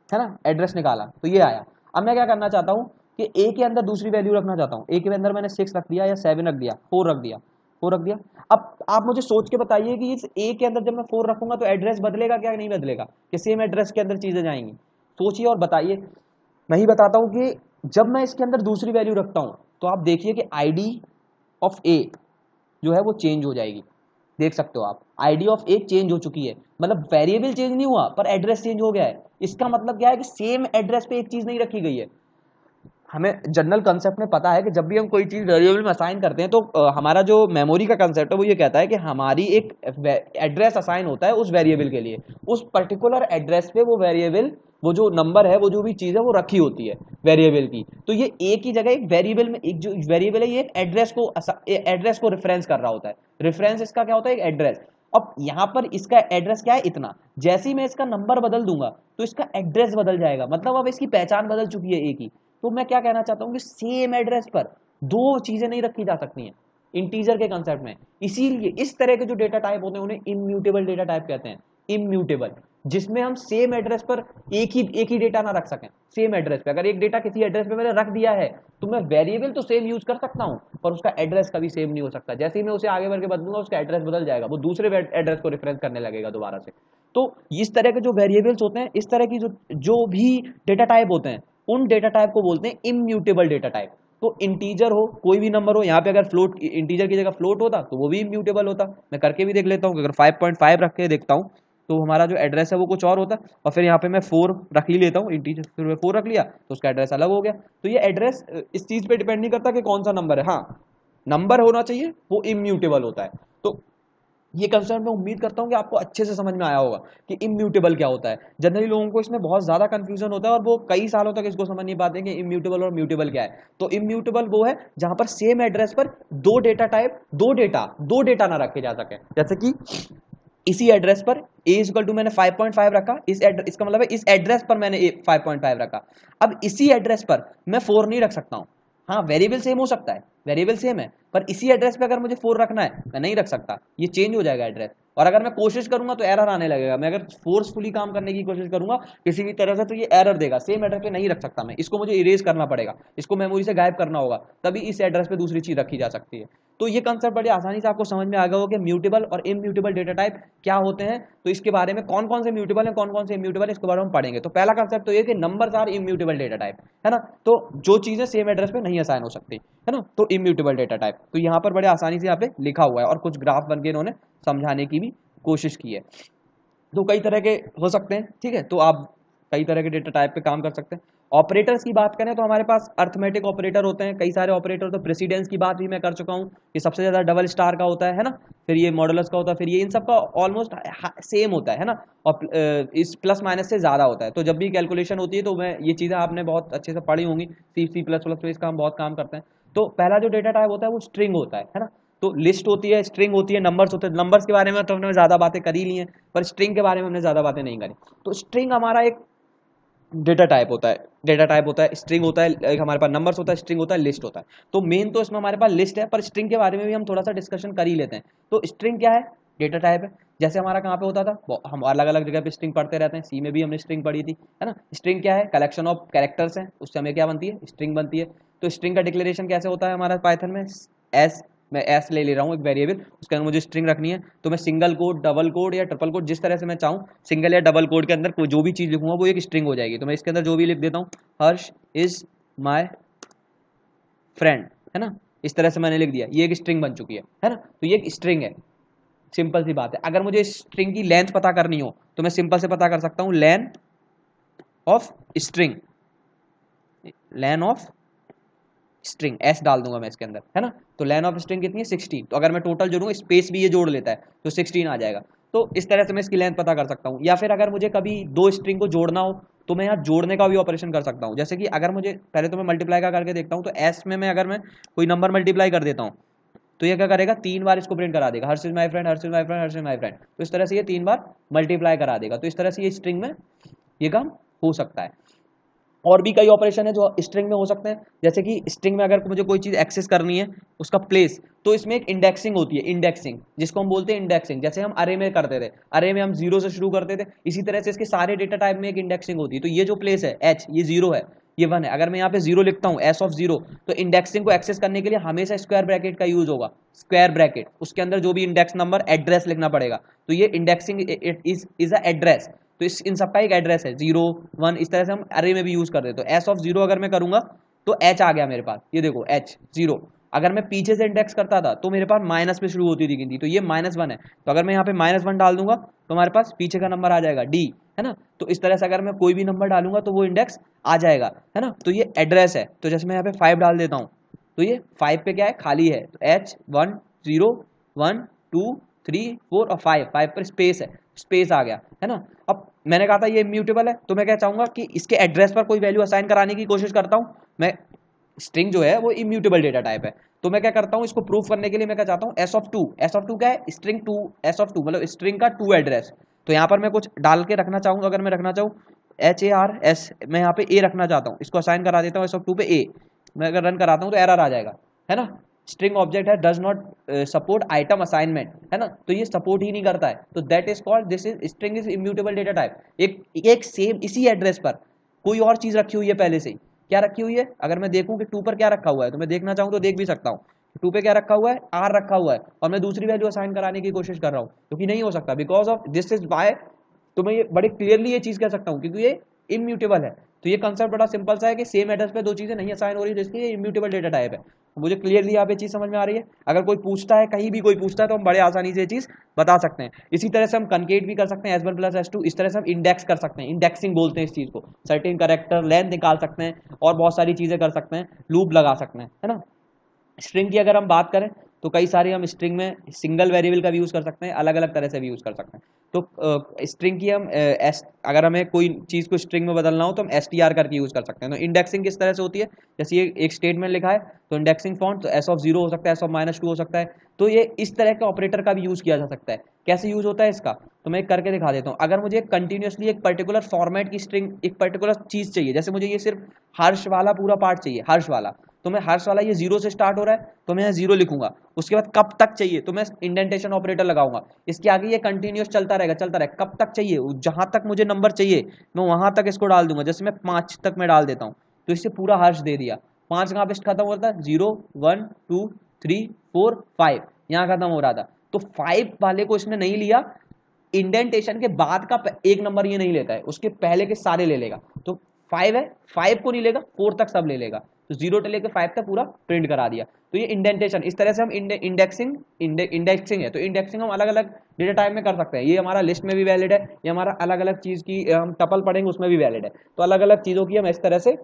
है ना, एड्रेस निकाला तो ये आया। अब मैं क्या करना चाहता हूँ कि ए के अंदर दूसरी वैल्यू रखना चाहता हूँ। ए के अंदर मैंने 6 रख दिया या 7 रख दिया, 4 रख दिया, 4 रख दिया। अब आप मुझे सोच के बताइए कि इस ए के अंदर जब मैं 4 रखूंगा तो एड्रेस बदलेगा क्या, नहीं बदलेगा, कि सेम एड्रेस के अंदर चीजें जाएंगी? सोचिए और बताइए। मैं ही बताता हूँ कि जब मैं इसके अंदर दूसरी वैल्यू रखता हूँ तो आप देखिए कि आईडी ऑफ ए जो है वो चेंज हो जाएगी। देख सकते हो आप, आईडी ऑफ एक चेंज हो चुकी है, मतलब वेरिएबल चेंज नहीं हुआ पर एड्रेस चेंज हो गया है। इसका मतलब क्या है कि सेम एड्रेस पे एक चीज नहीं रखी गई है। हमें जनरल कंसेप्ट में पता है कि जब भी हम कोई चीज वेरिएबल में असाइन करते हैं तो हमारा जो मेमोरी का कंसेप्ट है वो ये कहता है कि हमारी एक एड्रेस असाइन होता है उस वेरिएबल के लिए, उस पर्टिकुलर एड्रेस पे वो वेरिएबल, वो जो नंबर है, वो जो भी चीज है वो रखी होती है वेरिएबल की। तो ये एक ही जगह एक वेरिएबल में, एक जो वेरिएबल है ये एक एड्रेस को रेफरेंस कर रहा होता है। रेफरेंस इसका क्या होता है, एक एड्रेस। अब यहां पर इसका एड्रेस क्या है, इतना। जैसे ही मैं इसका नंबर बदल दूंगा तो इसका एड्रेस बदल जाएगा, मतलब अब इसकी पहचान बदल चुकी है एक ही। तो मैं क्या कहना चाहता हूं कि सेम एड्रेस पर दो चीजें नहीं रखी जा सकती हैं इंटीजर के कंसेप्ट में। इसीलिए इस तरह के जो डेटा टाइप होते हैं उन्हें इम्यूटेबल डेटा टाइप कहते हैं। इम्यूटेबल, जिसमें हम सेम एड्रेस पर एक ही डेटा ना रख सकें। सेम एड्रेस पे अगर एक डेटा किसी एड्रेस पे मैंने रख दिया है तो मैं वेरिएबल तो सेम यूज कर सकता हूं पर उसका एड्रेस कभी सेम नहीं हो सकता। जैसे ही मैं उसे आगे बढ़ के बदलूंगा उसका एड्रेस बदल जाएगा, वो दूसरे एड्रेस को रेफरेंस करने लगेगा दोबारा से। तो इस तरह के जो वेरिएबल्स होते हैं, इस तरह की जो भी डेटा टाइप होते हैं, उन डेटा टाइप को बोलते हैं इम्यूटेबल डेटा टाइप। तो इंटीजर हो, कोई भी नंबर हो, यहाँ पे अगर फ्लोट, इंटीजर की जगह फ्लोट होता तो वो भी इम्यूटेबल होता। मैं करके भी देख लेता हूँ, अगर 5.5 रख के देखता हूँ तो हमारा जो एड्रेस है वो कुछ और होता है, और फिर यहाँ पे मैं 4 रख ही लेता हूँ इंटीजर, फिर मैं 4 रख लिया तो उसका एड्रेस अलग हो गया। तो ये एड्रेस इस चीज पे डिपेंड नहीं करता कि कौन सा नंबर है, हाँ नंबर होना चाहिए, वो इम्यूटेबल होता है। तो ये कंसेप्ट मैं उम्मीद करता हूँ कि आपको अच्छे से समझ में आया होगा कि इम्यूटेबल क्या होता है। जनरली लोगों को इसमें बहुत ज्यादा कंफ्यूजन होता है और वो कई सालों तक इसको समझ नहीं पाते कि इम्यूटेबल और म्यूटेबल क्या है। तो इम्यूटेबल वो है जहां पर सेम एड्रेस पर दो डेटा टाइप, दो डेटा ना रखे जा सके। जैसे कि इसी एड्रेस पर a इक्वल टू मैंने 5.5 रखा, इसका मतलब है इस एड्रेस पर मैंने 5.5 रखा। अब इसी एड्रेस पर मैं 4 नहीं रख सकता हूं। हाँ वेरिएबल सेम हो सकता है, वेरिएबल सेम है, पर इसी एड्रेस पे अगर मुझे 4 रखना है मैं नहीं रख सकता, ये चेंज हो जाएगा एड्रेस। और अगर मैं कोशिश करूंगा तो एरर आने लगेगा। मैं अगर फोर्सफुली काम करने की कोशिश करूंगा किसी भी तरह से तो ये एरर देगा। सेम एड्रेस पे नहीं रख सकता मैं, इसको मुझे इरेज करना पड़ेगा, इसको मेमोरी से गायब करना होगा, तभी इस एड्रेस पे दूसरी चीज रखी जा सकती है। तो ये कंसेप्ट बड़ी आसानी से आपको समझ में आ गया होगा कि म्यूटेबल और इम्यूटेबल डेटा टाइप क्या होते हैं। तो इसके बारे में कौन कौन से म्यूटेबल है, कौन कौन से इम्यूटेबल है, इसके बारे में पढ़ेंगे। तो पहला कंसेप्ट तो ये कि numbers are immutable data type, है ना। तो जो चीजें सेम एड्रेस पे नहीं असाइन हो सकती, है ना, तो इम्यूटेबल डेटा टाइप। तो यहाँ पर बड़े आसानी से यहाँ पे लिखा हुआ है और कुछ ग्राफ बन के इन्होंने समझाने की भी कोशिश की है। तो कई तरह के हो सकते हैं, ठीक है, तो आप कई तरह के डेटा टाइप पे काम कर सकते हैं। ऑपरेटर्स की बात करें तो हमारे पास अर्थमेटिक ऑपरेटर होते हैं, कई सारे ऑपरेटर। तो प्रेसिडेंस की बात भी मैं कर चुका हूँ, ये सबसे ज्यादा डबल स्टार का होता है ना, फिर ये मॉडुलस का होता है, फिर ये इन सब का ऑलमोस्ट सेम होता है ना, और इस प्लस माइनस से ज्यादा होता है। तो जब भी कैलकुलेशन होती है तो मैं ये चीजें आपने बहुत अच्छे से पढ़ी होंगी, सी प्लस प्लस पे इसका हम बहुत काम करते हैं। तो पहला जो डेटा टाइप होता है वो स्ट्रिंग होता है ना। तो लिस्ट होती है, स्ट्रिंग होती है, नंबर्स होते हैं। नंबर्स के बारे में तो हमने ज्यादा बातें कर ही ली हैं, पर स्ट्रिंग के बारे में हमने ज्यादा बातें नहीं करी। तो स्ट्रिंग हमारा एक डेटा टाइप होता है, डेटा टाइप होता है, स्ट्रिंग होता है, एक हमारे पास नंबर्स होता है, स्ट्रिंग होता है, लिस्ट होता है। तो मेन तो इसमें हमारे पास लिस्ट है, पर स्ट्रिंग के बारे में भी हम थोड़ा सा डिस्कशन कर ही लेते हैं। तो स्ट्रिंग क्या है, डेटा टाइप है। जैसे हमारा कहाँ पे होता था, हम अलग अलग जगह पे स्ट्रिंग पढ़ते रहते हैं, सी में भी हमने स्ट्रिंग पढ़ी थी, है ना। स्ट्रिंग क्या है, कलेक्शन ऑफ कैरेक्टर्स है, उससे हमें क्या बनती है, स्ट्रिंग बनती है। तो स्ट्रिंग का डिक्लेरेशन कैसे होता है हमारा पाइथन में, एस, मैं एस ले रहा हूँ एक वेरिएबल, उसके अंदर मुझे स्ट्रिंग रखनी है, तो मैं सिंगल कोड, डबल कोड या ट्रिपल कोड, जिस तरह से मैं चाहूँ, सिंगल या डबल कोड के अंदर जो भी चीज़ लिखूंगा वो एक स्ट्रिंग हो जाएगी। तो मैं इसके अंदर जो भी लिख देता हूँ, हर्ष इज माय फ्रेंड, है ना, इस तरह से मैंने लिख दिया, ये एक स्ट्रिंग बन चुकी है ना। तो ये एक स्ट्रिंग है, सिंपल सी बात है। अगर मुझे स्ट्रिंग की लेंथ पता करनी हो तो मैं सिंपल से पता कर सकता हूँ, len of string, len of string, S डाल दूंगा मैं इसके अंदर, है ना। तो लेन ऑफ स्ट्रिंग कितनी है, 16। तो अगर मैं टोटल जोड़ूंगा, स्पेस भी ये जोड़ लेता है, तो 16 आ जाएगा। तो इस तरह से मैं इसकी लेंथ पता कर सकता हूँ। या फिर अगर मुझे कभी दो स्ट्रिंग को जोड़ना हो तो मैं यहाँ जोड़ने का भी ऑपरेशन कर सकता हूँ। जैसे कि अगर मुझे, पहले तो मैं मल्टीप्लाई का करके देखता हूँ, तो एस में मैं अगर मैं कोई नंबर मल्टीप्लाई कर देता हूँ तो ये क्या करेगा, 3 बार इसको प्रिंट करा देगा, Harsh is my friend, Harsh is my friend, Harsh is my friend. तो इस तरह से ये 3 बार मल्टीप्लाई करा देगा। तो इस तरह से ये स्ट्रिंग में ये काम हो सकता है। और भी कई ऑपरेशन है जो स्ट्रिंग में हो सकते हैं। जैसे कि स्ट्रिंग में अगर मुझे कोई चीज एक्सेस करनी है, उसका प्लेस, तो इसमें एक इंडेक्सिंग होती है, इंडेक्सिंग, जिसको हम बोलते हैं इंडेक्सिंग। जैसे हम अरे में करते थे, अरे में हम 0 से शुरू करते थे, इसी तरह से इसके सारे डेटा टाइप में एक इंडेक्सिंग होती है। तो ये जो प्लेस है एच, ये 0 है, ये 1 है। अगर मैं यहाँ पे 0 लिखता हूँ, एस ऑफ 0, तो इंडेक्सिंग को एक्सेस करने के लिए हमेशा स्क्वायर ब्रैकेट का यूज होगा। स्क्वायर ब्रैकेट, उसके अंदर जो भी इंडेक्स नंबर, एड्रेस लिखना पड़ेगा। तो ये इंडेक्सिंग इज अ एड्रेस। तो इन सबका एक एड्रेस है, 0 1, इस तरह से हम अरे में भी यूज कर देते हैं। तो एस ऑफ 0 अगर मैं करूंगा तो एच आ गया मेरे पास, ये देखो एच 0। अगर मैं पीछे से इंडेक्स करता था तो मेरे पास माइनस पे शुरू होती थी गिनती, तो ये -1 है, तो अगर मैं यहाँ पे -1 डाल दूंगा तो हमारे पास पीछे का नंबर आ जाएगा D, है ना। तो इस तरह से अगर मैं कोई भी नंबर डालूंगा तो वो इंडेक्स आ जाएगा, है ना। तो ये एड्रेस है, तो जैसे मैं यहाँ पे 5 डाल देता हूँ तो ये 5 पे क्या है, खाली है, तो H1 0 1 2 3 4 और 5 पर स्पेस है, स्पेस आ गया, है ना। अब मैंने कहा था ये इम्यूटेबल है, तो मैं क्या चाहूंगा कि इसके एड्रेस पर कोई वैल्यू असाइन कराने की कोशिश करता हूँ मैं। स्ट्रिंग जो है वो इम्यूटेबल डेटा टाइप है, तो मैं क्या करता हूँ इसको प्रूव करने के लिए मैं क्या चाहता हूँ S of 2 क्या है, स्ट्रिंग 2, S of 2 मतलब स्ट्रिंग का 2 एड्रेस। तो यहाँ पर मैं कुछ डाल के रखना चाहूँगा, अगर मैं रखना चाहूँ HARS, मैं यहाँ पे A रखना चाहता हूँ, इसको असाइन करा देता हूँ S of 2 पे A। मैं अगर रन कराता हूँ तो एरर आ जाएगा, है ना। स्ट्रिंग ऑब्जेक्ट है does not support item assignment, है ना, तो ये सपोर्ट ही नहीं करता है, तो that is called, this is string is immutable data type. एक सेम इसी एड्रेस पर कोई और चीज रखी हुई है पहले से ही, क्या रखी हुई है, अगर मैं देखूं कि 2 पर क्या रखा हुआ है तो मैं देखना चाहूं तो देख भी सकता हूं। 2 पे क्या रखा हुआ है, R रखा हुआ है, और मैं दूसरी वैल्यू असाइन कराने की कोशिश कर रहा हूं, क्योंकि नहीं हो सकता, because of this is why. तो मैं ये बड़े क्लियरली ये चीज कह सकता हूँ क्योंकि ये इम्यूटेबल है। तो ये कंसेप्ट बड़ा सिंपल सा है कि सेम एड्रेस पे दो चीजें नहीं असाइन हो रही, तो इसलिए इम्यूटेबल डेटा टाइप है। मुझे क्लियरली यहाँ पे चीज समझ में आ रही है। अगर कोई पूछता है, कहीं भी कोई पूछता है, तो हम बड़े आसानी से ये चीज बता सकते हैं। इसी तरह से हम कनकेट भी कर सकते हैं S1 + S2, इस तरह से हम इंडेक्स कर सकते हैं, इंडेक्सिंग बोलते हैं इस चीज को। सर्टेन करेक्टर लेंथ निकाल सकते हैं और बहुत सारी चीजें कर सकते हैं, लूप लगा सकते हैं, है ना। स्ट्रिंग की अगर हम बात करें तो कई सारे हम स्ट्रिंग में सिंगल वेरिएबल का भी यूज़ कर सकते हैं, अलग अलग तरह से भी यूज़ कर सकते हैं। तो स्ट्रिंग की हम अगर हमें कोई चीज़ को स्ट्रिंग में बदलना हो तो हम str करके यूज़ कर सकते हैं। तो इंडेक्सिंग किस तरह से होती है, जैसे ये एक स्टेटमेंट लिखा है तो इंडेक्सिंग फॉन्ट तो S0 हो सकता है, S-2 हो सकता है। तो ये इस तरह के ऑपरेटर का भी यूज़ किया जा सकता है। कैसे यूज़ होता है इसका, तो मैं करके दिखा देता हूँ। अगर मुझे कंटिन्यूसली एक पर्टिकुलर फॉर्मेट की स्ट्रिंग, एक पर्टिकुलर चीज़ चाहिए, जैसे मुझे ये सिर्फ हर्ष वाला पूरा पार्ट चाहिए, हर्ष वाला, तो मैं हर्ष वाला ये 0 से स्टार्ट हो रहा है तो मैं यहाँ 0 लिखूंगा। उसके बाद कब तक चाहिए तो मैं इंडेंटेशन ऑपरेटर लगाऊंगा। इसके आगे ये कंटिन्यूस चलता रहेगा, चलता रहेगा, कब तक चाहिए, जहां तक मुझे नंबर चाहिए मैं वहां तक इसको डाल दूंगा। जैसे मैं 5 तक मैं डाल देता हूँ तो इससे पूरा हर्ष दे दिया। 5 कहाँ पे खत्म होता है, 0 1 2 3 4 5 यहाँ खत्म हो रहा था। तो 5 वाले को इसने नहीं लिया, इंडेंटेशन के बाद का एक नंबर ये नहीं लेता है, उसके पहले के सारे ले लेगा। तो 5 है, 5 को नहीं लेगा, 4 तक सब ले लेगा। तो 0 से लेकर 5 तक पूरा प्रिंट करा दिया। तो ये इंडेंटेशन, इस तरह से हम इंडेक्सिंग है। तो इंडेक्सिंग हम अलग अलग डेटा टाइप में कर सकते हैं। ये हमारा लिस्ट में भी वैलिड है, ये हमारा अलग अलग चीज की हम टपल पढ़ेंगे उसमें भी वैलिड है। तो अलग अलग चीजों की हम इस तरह से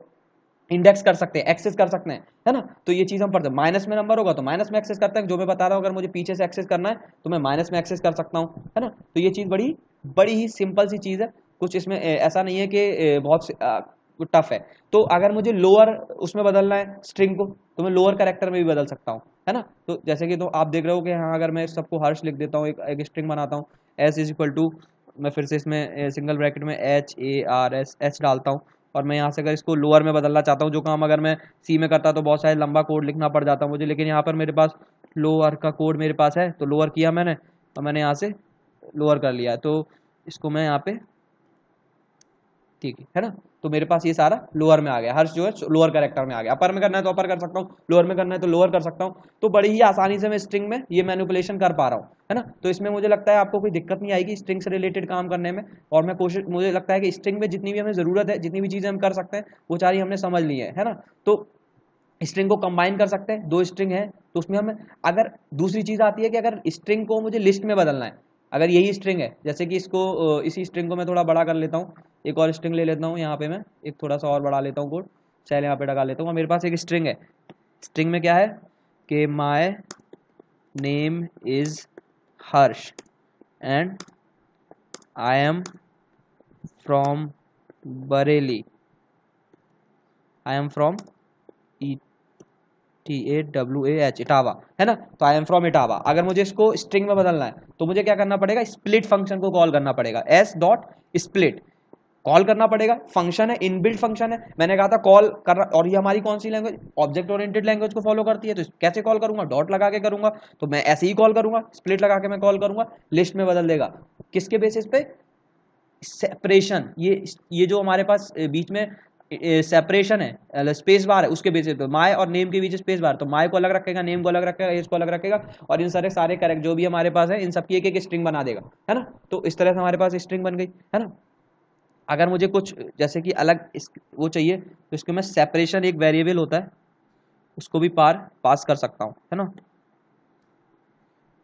इंडेक्स कर सकते हैं, एक्सेस कर सकते हैं, है ना। तो ये चीज हम पढ़ते हैं, माइनस में नंबर होगा तो माइनस में एक्सेस करते हैं, जो मैं बता रहा हूँ, अगर मुझे पीछे से एक्सेस करना है तो मैं माइनस में एक्सेस कर सकता हूँ, है ना। तो ये चीज बड़ी बड़ी ही सिंपल सी चीज है, कुछ इसमें ऐसा नहीं है कि बहुत टफ है। तो अगर मुझे लोअर उसमें बदलना है स्ट्रिंग को तो मैं लोअर कैरेक्टर में भी बदल सकता हूँ, है ना। तो जैसे कि तो आप देख रहे हो कि हाँ, अगर मैं सबको हर्ष लिख देता हूँ, एक स्ट्रिंग बनाता हूँ S मैं फिर से इसमें सिंगल ब्रैकेट में HARS डालता हूँ, और मैं यहाँ से अगर इसको लोअर में बदलना चाहता हूँ, जो काम अगर मैं सी में करता तो बहुत सारे लंबा कोड लिखना पड़ जाता मुझे, लेकिन यहाँ पर मेरे पास लोअर का कोड मेरे पास है, तो लोअर किया मैंने और मैंने यहाँ से लोअर कर लिया। तो इसको मैं यहाँ पे, ठीक है ना, तो मेरे पास ये सारा लोअर में आ गया, हर्ष जो है लोअर कैरेक्टर में आ गया। अपर में करना है तो अपर कर सकता हूँ, लोअर में करना है तो लोअर कर सकता हूँ। तो बड़ी ही आसानी से मैं स्ट्रिंग में ये मैनिपुलेशन कर पा रहा हूँ, है ना। तो इसमें मुझे लगता है आपको कोई दिक्कत नहीं आएगी स्ट्रिंग से रिलेटेड काम करने में। और मैं कोशिश, मुझे लगता है कि स्ट्रिंग में जितनी भी हमें जरूरत है, जितनी भी चीजें हम कर सकते हैं वो सारी हमने समझ ली है ना। तो स्ट्रिंग को कंबाइन कर सकते हैं, दो स्ट्रिंग है तो उसमें हम, अगर दूसरी चीज आती है कि अगर स्ट्रिंग को मुझे लिस्ट में बदलना है, अगर यही स्ट्रिंग है, जैसे कि इसको इसी स्ट्रिंग को मैं थोड़ा बड़ा कर लेता हूँ, एक और स्ट्रिंग ले लेता हूँ, यहाँ पे मैं एक थोड़ा सा और बढ़ा लेता हूँ कोड, चैल यहाँ पे लगा लेता हूँ। मेरे पास एक स्ट्रिंग है, स्ट्रिंग में क्या है कि my name is Harsh and I am from Bareilly, I am from TAWAH, Etawah, है ना। तो आई एम फ्रॉम इटावा। अगर मुझे इसको स्ट्रिंग में बदलना है तो मुझे क्या करना पड़ेगा, स्प्लिट फंक्शन को कॉल करना पड़ेगा, S.split कॉल करना पड़ेगा। फंक्शन है, इनबिल्ट फंक्शन है, मैंने कहा था कॉल कर, और ये हमारी कौन सी लैंग्वेज, ऑब्जेक्ट ओरिएंटेड लैंग्वेज को फॉलो करती है। तो कैसे कॉल करूंगा, डॉट लगा के करूंगा, तो मैं ऐसे ही कॉल करूंगा, स्प्लिट लगा के मैं कॉल करूंगा, लिस्ट में बदल देगा। किसके बेसिस पे, सेपरेशन, ये जो हमारे पास बीच में सेपरेशन है, स्पेस बार है, उसके बेसिस पे माय और नेम के बीच स्पेस बार, तो माय को अलग रखेगा, नेम को अलग रखेगा, इसको अलग रखेगा, और इन सारे करेक्ट जो भी हमारे पास है इन सबकी एक एक स्ट्रिंग बना देगा, है ना। तो इस तरह से हमारे पास स्ट्रिंग बन गई, है ना। अगर मुझे कुछ जैसे कि अलग वो चाहिए तो इसको मैं सेपरेशन, एक वेरिएबल होता है उसको भी पास कर सकता हूँ, है ना।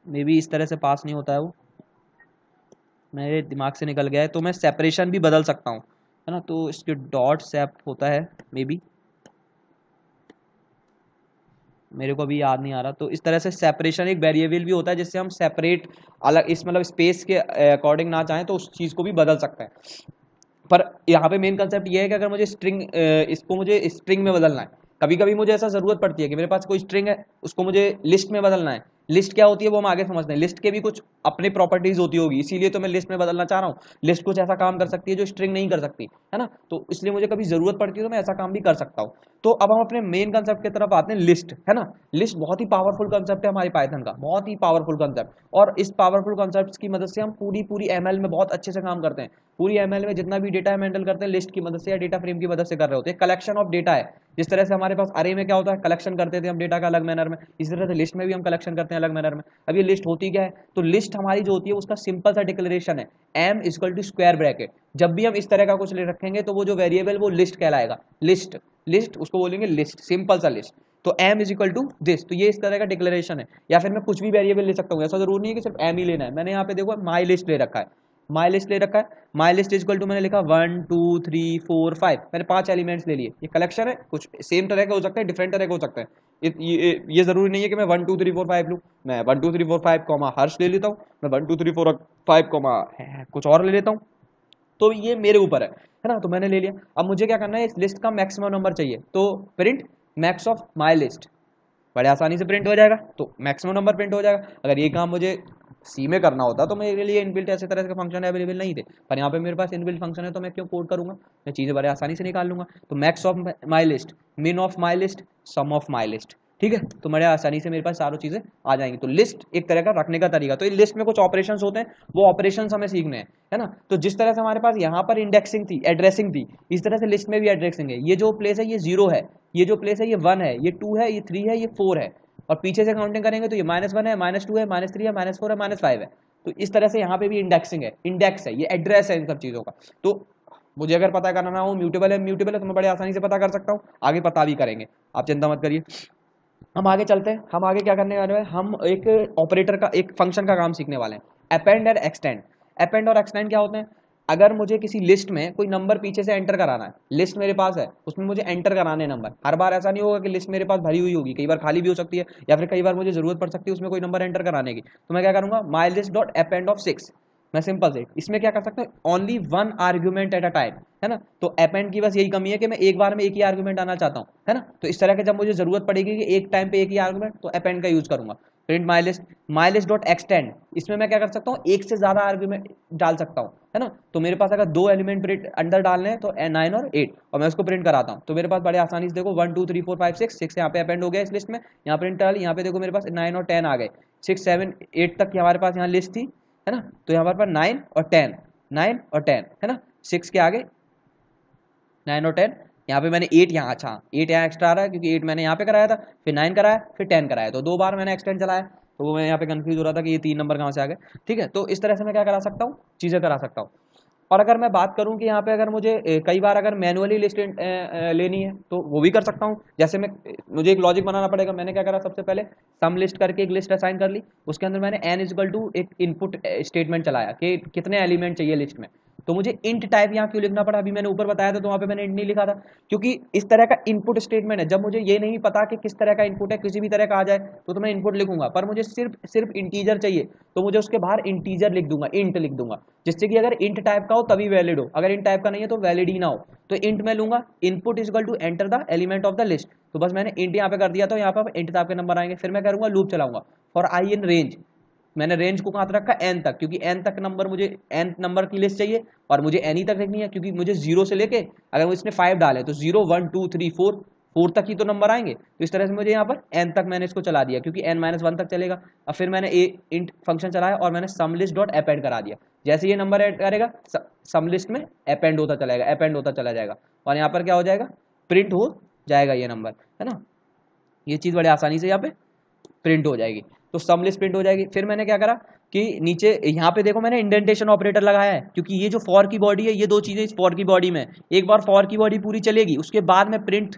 मे बी इस तरह से पास नहीं होता है, वो मेरे दिमाग से निकल गया है। तो मैं सेपरेशन भी बदल सकता हूँ, है ना। तो इसके डॉट सेप होता है मे बी, मेरे को अभी याद नहीं आ रहा। तो इस तरह से सेपरेशन एक वेरिएबल भी होता है जिससे हम सेपरेट अलग इस मतलब स्पेस के अकॉर्डिंग ना चाहें तो उस चीज़ को भी बदल सकते हैं। पर यहाँ पे मेन कंसेप्ट ये है कि अगर मुझे इसको मुझे स्ट्रिंग में बदलना है, कभी कभी मुझे ऐसा जरूरत पड़ती है कि मेरे पास कोई स्ट्रिंग है उसको मुझे लिस्ट में बदलना है। लिस्ट क्या होती है वो हम आगे समझते हैं, लिस्ट के भी कुछ अपनी प्रॉपर्टीज होती होगी, इसीलिए तो मैं लिस्ट में बदलना चाह रहा हूँ। लिस्ट कुछ ऐसा काम कर सकती है जो स्ट्रिंग नहीं कर सकती, है ना। तो इसलिए मुझे कभी जरूरत पड़ती है तो मैं ऐसा काम भी कर सकता हूँ। तो अब हम अपने मेन कंसेप्ट की तरफ आते हैं, लिस्ट, है ना। लिस्ट बहुत ही पावरफुल कंसेप्ट है हमारी पाइथन का, बहुत ही पावरफुल कंसेप्ट। और इस पावरफुल कंसेप्ट की मदद से हम पूरी एमएल में बहुत अच्छे से काम करते हैं। पूरी एमएल में जितना भी डेटा हम हैंडल करते हैं लिस्ट की मदद से या डेटा फ्रेम की मदद से कर रहे होते हैं। कलेक्शन ऑफ डेटा है, जिस तरह से हमारे पास अरे में क्या होता है, कलेक्शन करते थे हम डेटा का अलग मैनर में, इसी तरह से लिस्ट में भी हम कलेक्शन करते हैं अलग मैनर में। अब ये लिस्ट होती क्या है, तो लिस्ट हमारी जो होती है उसका सिंपल सा डिक्लेरेशन है, M equal to square bracket. जब भी हम इस तरह का कुछ ले रखेंगे तो वो जो वेरिएबल वो लिस्ट कहलाएगा, लिस्ट, लिस्ट उसको बोलेंगे लिस्ट, सिंपल सा लिस्ट। तो M is equal to this, तो ये इस तरह का डिक्लेरेशन है। या फिर मैं कुछ भी वेरिएबल ले सकता हूँ, ऐसा जरूर नहीं है कि सिर्फ एम ही लेना है। मैंने यहाँ पे देखो माई लिस्ट ले रखा है, माई लिस्ट ले रखा है। माई लिस्ट इक्वल टू मैंने लिखा 1 2 3 4 5, मैंने 5 एलिमेंट्स ले लिए। ये कलेक्शन है, कुछ सेम तरह का हो सकता है, डिफरेंट तरह का हो सकता है। ये जरूरी नहीं है कि मैं 1 2 3 4 5 लूँ। मैं 1 2 3 4 5 कॉमा हर्ष ले लेता हूँ, मैं 1 2 3 4 5 कॉमा कुछ और ले लेता हूँ। तो ये मेरे ऊपर है ना। तो मैंने ले लिया। अब मुझे क्या करना है, इस लिस्ट का मैक्सिमम नंबर चाहिए, तो print max of my list, बड़े आसानी से प्रिंट हो जाएगा। तो मैक्सिमम नंबर प्रिंट हो जाएगा। अगर ये काम मुझे सी में करना होता तो मेरे लिए इनबिल्ट ऐसे तरह के फंक्शन अवेलेबल नहीं थे, पर यहाँ पे मेरे पास इनबिल्ट फंक्शन है तो मैं क्यों कोड करूंगा, मैं चीज़ें बड़े आसानी से निकाल लूंगा। तो max of my list, min of my list, sum of my list, ठीक है। तो बड़े आसानी से मेरे पास सारी चीज़ें आ जाएंगी। तो लिस्ट एक तरह का रखने का तरीका। तो इस लिस्ट में कुछ ऑपरेशन होते हैं, वो ऑपरेशन हमें सीखने हैं, है ना। तो जिस तरह से हमारे पास यहाँ पर इंडेक्सिंग थी, एड्रेसिंग थी, इस तरह से लिस्ट में भी एड्रेसिंग है। ये जो प्लेस है ये 0 है, ये जो प्लेस है ये 1 है, ये 2 है, ये 3 है, ये 4 है। और पीछे से काउंटिंग करेंगे तो ये -1 है, -2 है, -3 है, -4 है, -5 है। तो इस तरह से यहाँ पे भी इंडेक्सिंग है, इंडेक्स है, ये एड्रेस है इन सब चीज़ों का। तो मुझे अगर पता करना हो म्यूटेबल है तो मैं बड़े आसानी से पता कर सकता हूँ, आगे पता भी करेंगे, आप चिंता मत करिए। हम आगे चलते हैं, हम आगे क्या करने वाले हैं, हम एक ऑपरेटर का, एक फंक्शन का काम सीखने वाले हैं, अपेंड और एक्सटेंड। अपेंड और एक्सटेंड क्या होते हैं, अगर मुझे किसी लिस्ट में कोई नंबर पीछे से एंटर कराना है, लिस्ट मेरे पास है उसमें मुझे एंटर कराने नंबर, हर बार ऐसा नहीं होगा कि लिस्ट मेरे पास भरी हुई होगी, कई बार खाली भी हो सकती है, या फिर कई बार मुझे जरूरत पड़ सकती है उसमें कोई नंबर एंटर कराने की। तो मैं क्या करूंगा, my list dot append of 6। मैं सिंपल से इसमें क्या कर सकता हूँ, only 1 argument at a time, है ना। तो अपेंड की बस यही कमी है कि मैं एक बार में एक ही आर्ग्यूमेंट आना चाहता हूँ, है ना। तो इस तरह के जब मुझे जरूरत पड़ेगी कि एक टाइम पे एक ही आर्ग्यूमेंट, तो अपेंड का यूज करूंगा। Print my list dot extend, इसमें मैं क्या कर सकता हूँ, एक से ज्यादा आर्ग्यूमेंट डाल सकता हूँ, है ना। तो मेरे पास अगर 2 एलिमेंट प्रिंट अंदर डालने हैं तो 9 और 8, और मैं उसको प्रिंट कराता हूँ, तो मेरे पास बड़े आसानी से देखो 1 2 3 4 5 6 यहाँ पे अपेंड हो गया इस लिस्ट में, यहाँ प्रिंट डाल, यहाँ पे देखो मेरे पास 9 और 10 आ गए, 6 7 8 तक हमारे पास यहाँ लिस्ट थी, है ना। तो यहाँ पर 9 और 10, 9 और 10, है ना। 6 के आगे 9 और 10, यहाँ पे मैंने 8 यहाँ, अच्छा 8 यहाँ एक्स्ट्रा आ रहा है क्योंकि 8 मैंने यहाँ पे कराया था, फिर 9 कराया, फिर 10 कराया, तो 2 बार मैंने एक्सटेंड चलाया। तो वो मैं यहाँ पे कंफ्यूज हो रहा था कि ये 3 नंबर कहाँ से आ गए, ठीक है। तो इस तरह से मैं क्या करा सकता हूँ, चीज़ें करा सकता हूँ। और अगर मैं बात करूं कि यहाँ पे अगर मुझे कई बार अगर मैनुअली लिस्ट लेनी है तो वो भी कर सकता हूँ। जैसे मुझे एक लॉजिक बनाना पड़ेगा। मैंने क्या करा, सबसे पहले सम लिस्ट करके एक लिस्ट असाइन कर ली, उसके अंदर मैंने n इक्वल टू एक इनपुट स्टेटमेंट चलाया कि कितने एलिमेंट चाहिए लिस्ट में। तो मुझे इंट टाइप यहाँ क्यों लिखना पड़ा, अभी मैंने ऊपर बताया था तो वहाँ पे मैंने इंट नहीं लिखा था, क्योंकि इस तरह का इनपुट स्टेटमेंट है। जब मुझे ये नहीं पता कि किस तरह का इनपुट है, किसी भी तरह का आ जाए तो मैं इनपुट लिखूंगा, पर मुझे सिर्फ इंटीजर चाहिए तो मुझे उसके बाहर इंटीजर लिख दूंगा, इंट लिख दूंगा, जिससे कि अगर इंट टाइप का हो तभी वैलिड हो, अगर इंट टाइप का नहीं है तो वैलिड ही ना हो। तो इंट में लूंगा input is equal to enter the element of the list, तो बस मैंने इंट यहाँ पे कर दिया, तो यहाँ पर इंट टाइप के नंबर आएंगे। फिर मैं करूंगा लूप चलाऊंगा फॉर आई इन रेंज, मैंने रेंज को कहाँ रखा, एन तक, क्योंकि एन तक नंबर, मुझे एन नंबर की लिस्ट चाहिए और मुझे एन ही तक लिखनी है, क्योंकि मुझे 0 से लेके अगर वो इसने 5 डाले तो 0 1 2 3 4 तक ही तो नंबर आएंगे। तो इस तरह से मुझे यहाँ पर एन तक मैंने इसको चला दिया, क्योंकि n-1 तक चलेगा। अब फिर मैंने इंट फंक्शन चलाया और मैंने सम लिस्ट डॉट अपेंड करा दिया। जैसे ये नंबर ऐड करेगा सम लिस्ट में अपेंड होता चलेगा, अपेंड होता चला जाएगा, और यहाँ पर क्या हो जाएगा, प्रिंट हो जाएगा ये नंबर, है ना। ये चीज़ बड़े आसानी से यहाँ पे प्रिंट हो जाएगी, तो सम लिस्ट प्रिंट हो जाएगी। फिर मैंने क्या करा कि नीचे यहाँ पे देखो मैंने इंडेंटेशन ऑपरेटर लगाया है, क्योंकि ये जो फॉर की बॉडी है, ये दो चीज़ें इस फॉर की बॉडी में, एक बार फॉर की बॉडी पूरी चलेगी उसके बाद मैं प्रिंट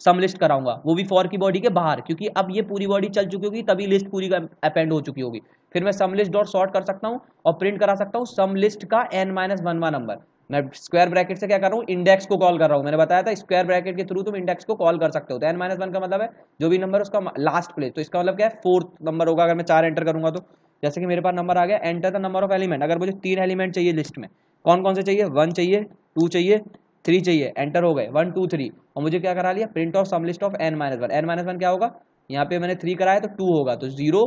सम लिस्ट कराऊंगा, वो भी फॉर की बॉडी के बाहर, क्योंकि अब ये पूरी बॉडी चल चुकी होगी तभी लिस्ट पूरी अपेंड हो चुकी होगी। फिर मैं सम लिस्ट डॉट सॉर्ट कर सकता हूँ और प्रिंट करा सकता हूँ सम लिस्ट का n-1वां नंबर। मैं स्क्वायर ब्रैकेट से क्या कर रहा हूँ, इंडेक्स को कॉल कर रहा हूँ। मैंने बताया था स्क्वायर ब्रैकेट के थ्रू तुम इंडेक्स को कॉल कर सकते हो। तो n-1 का मतलब है जो भी नंबर उसका लास्ट प्लेस, तो इसका मतलब क्या है, 4th नंबर होगा अगर मैं 4 एंटर करूंगा तो। जैसे कि मेरे पास नंबर आ गया, enter the number of element. अगर मुझे 3 एलिमेंट चाहिए लिस्ट में, कौन कौन से चाहिए, 1 चाहिए, 2 चाहिए, 3 चाहिए, एंटर हो गए 1 2 3। और मुझे क्या करा लिया, print of sum list of n-1। n-1 क्या होगा, यहाँ पे मैंने 3 कराया तो 2 होगा, तो 0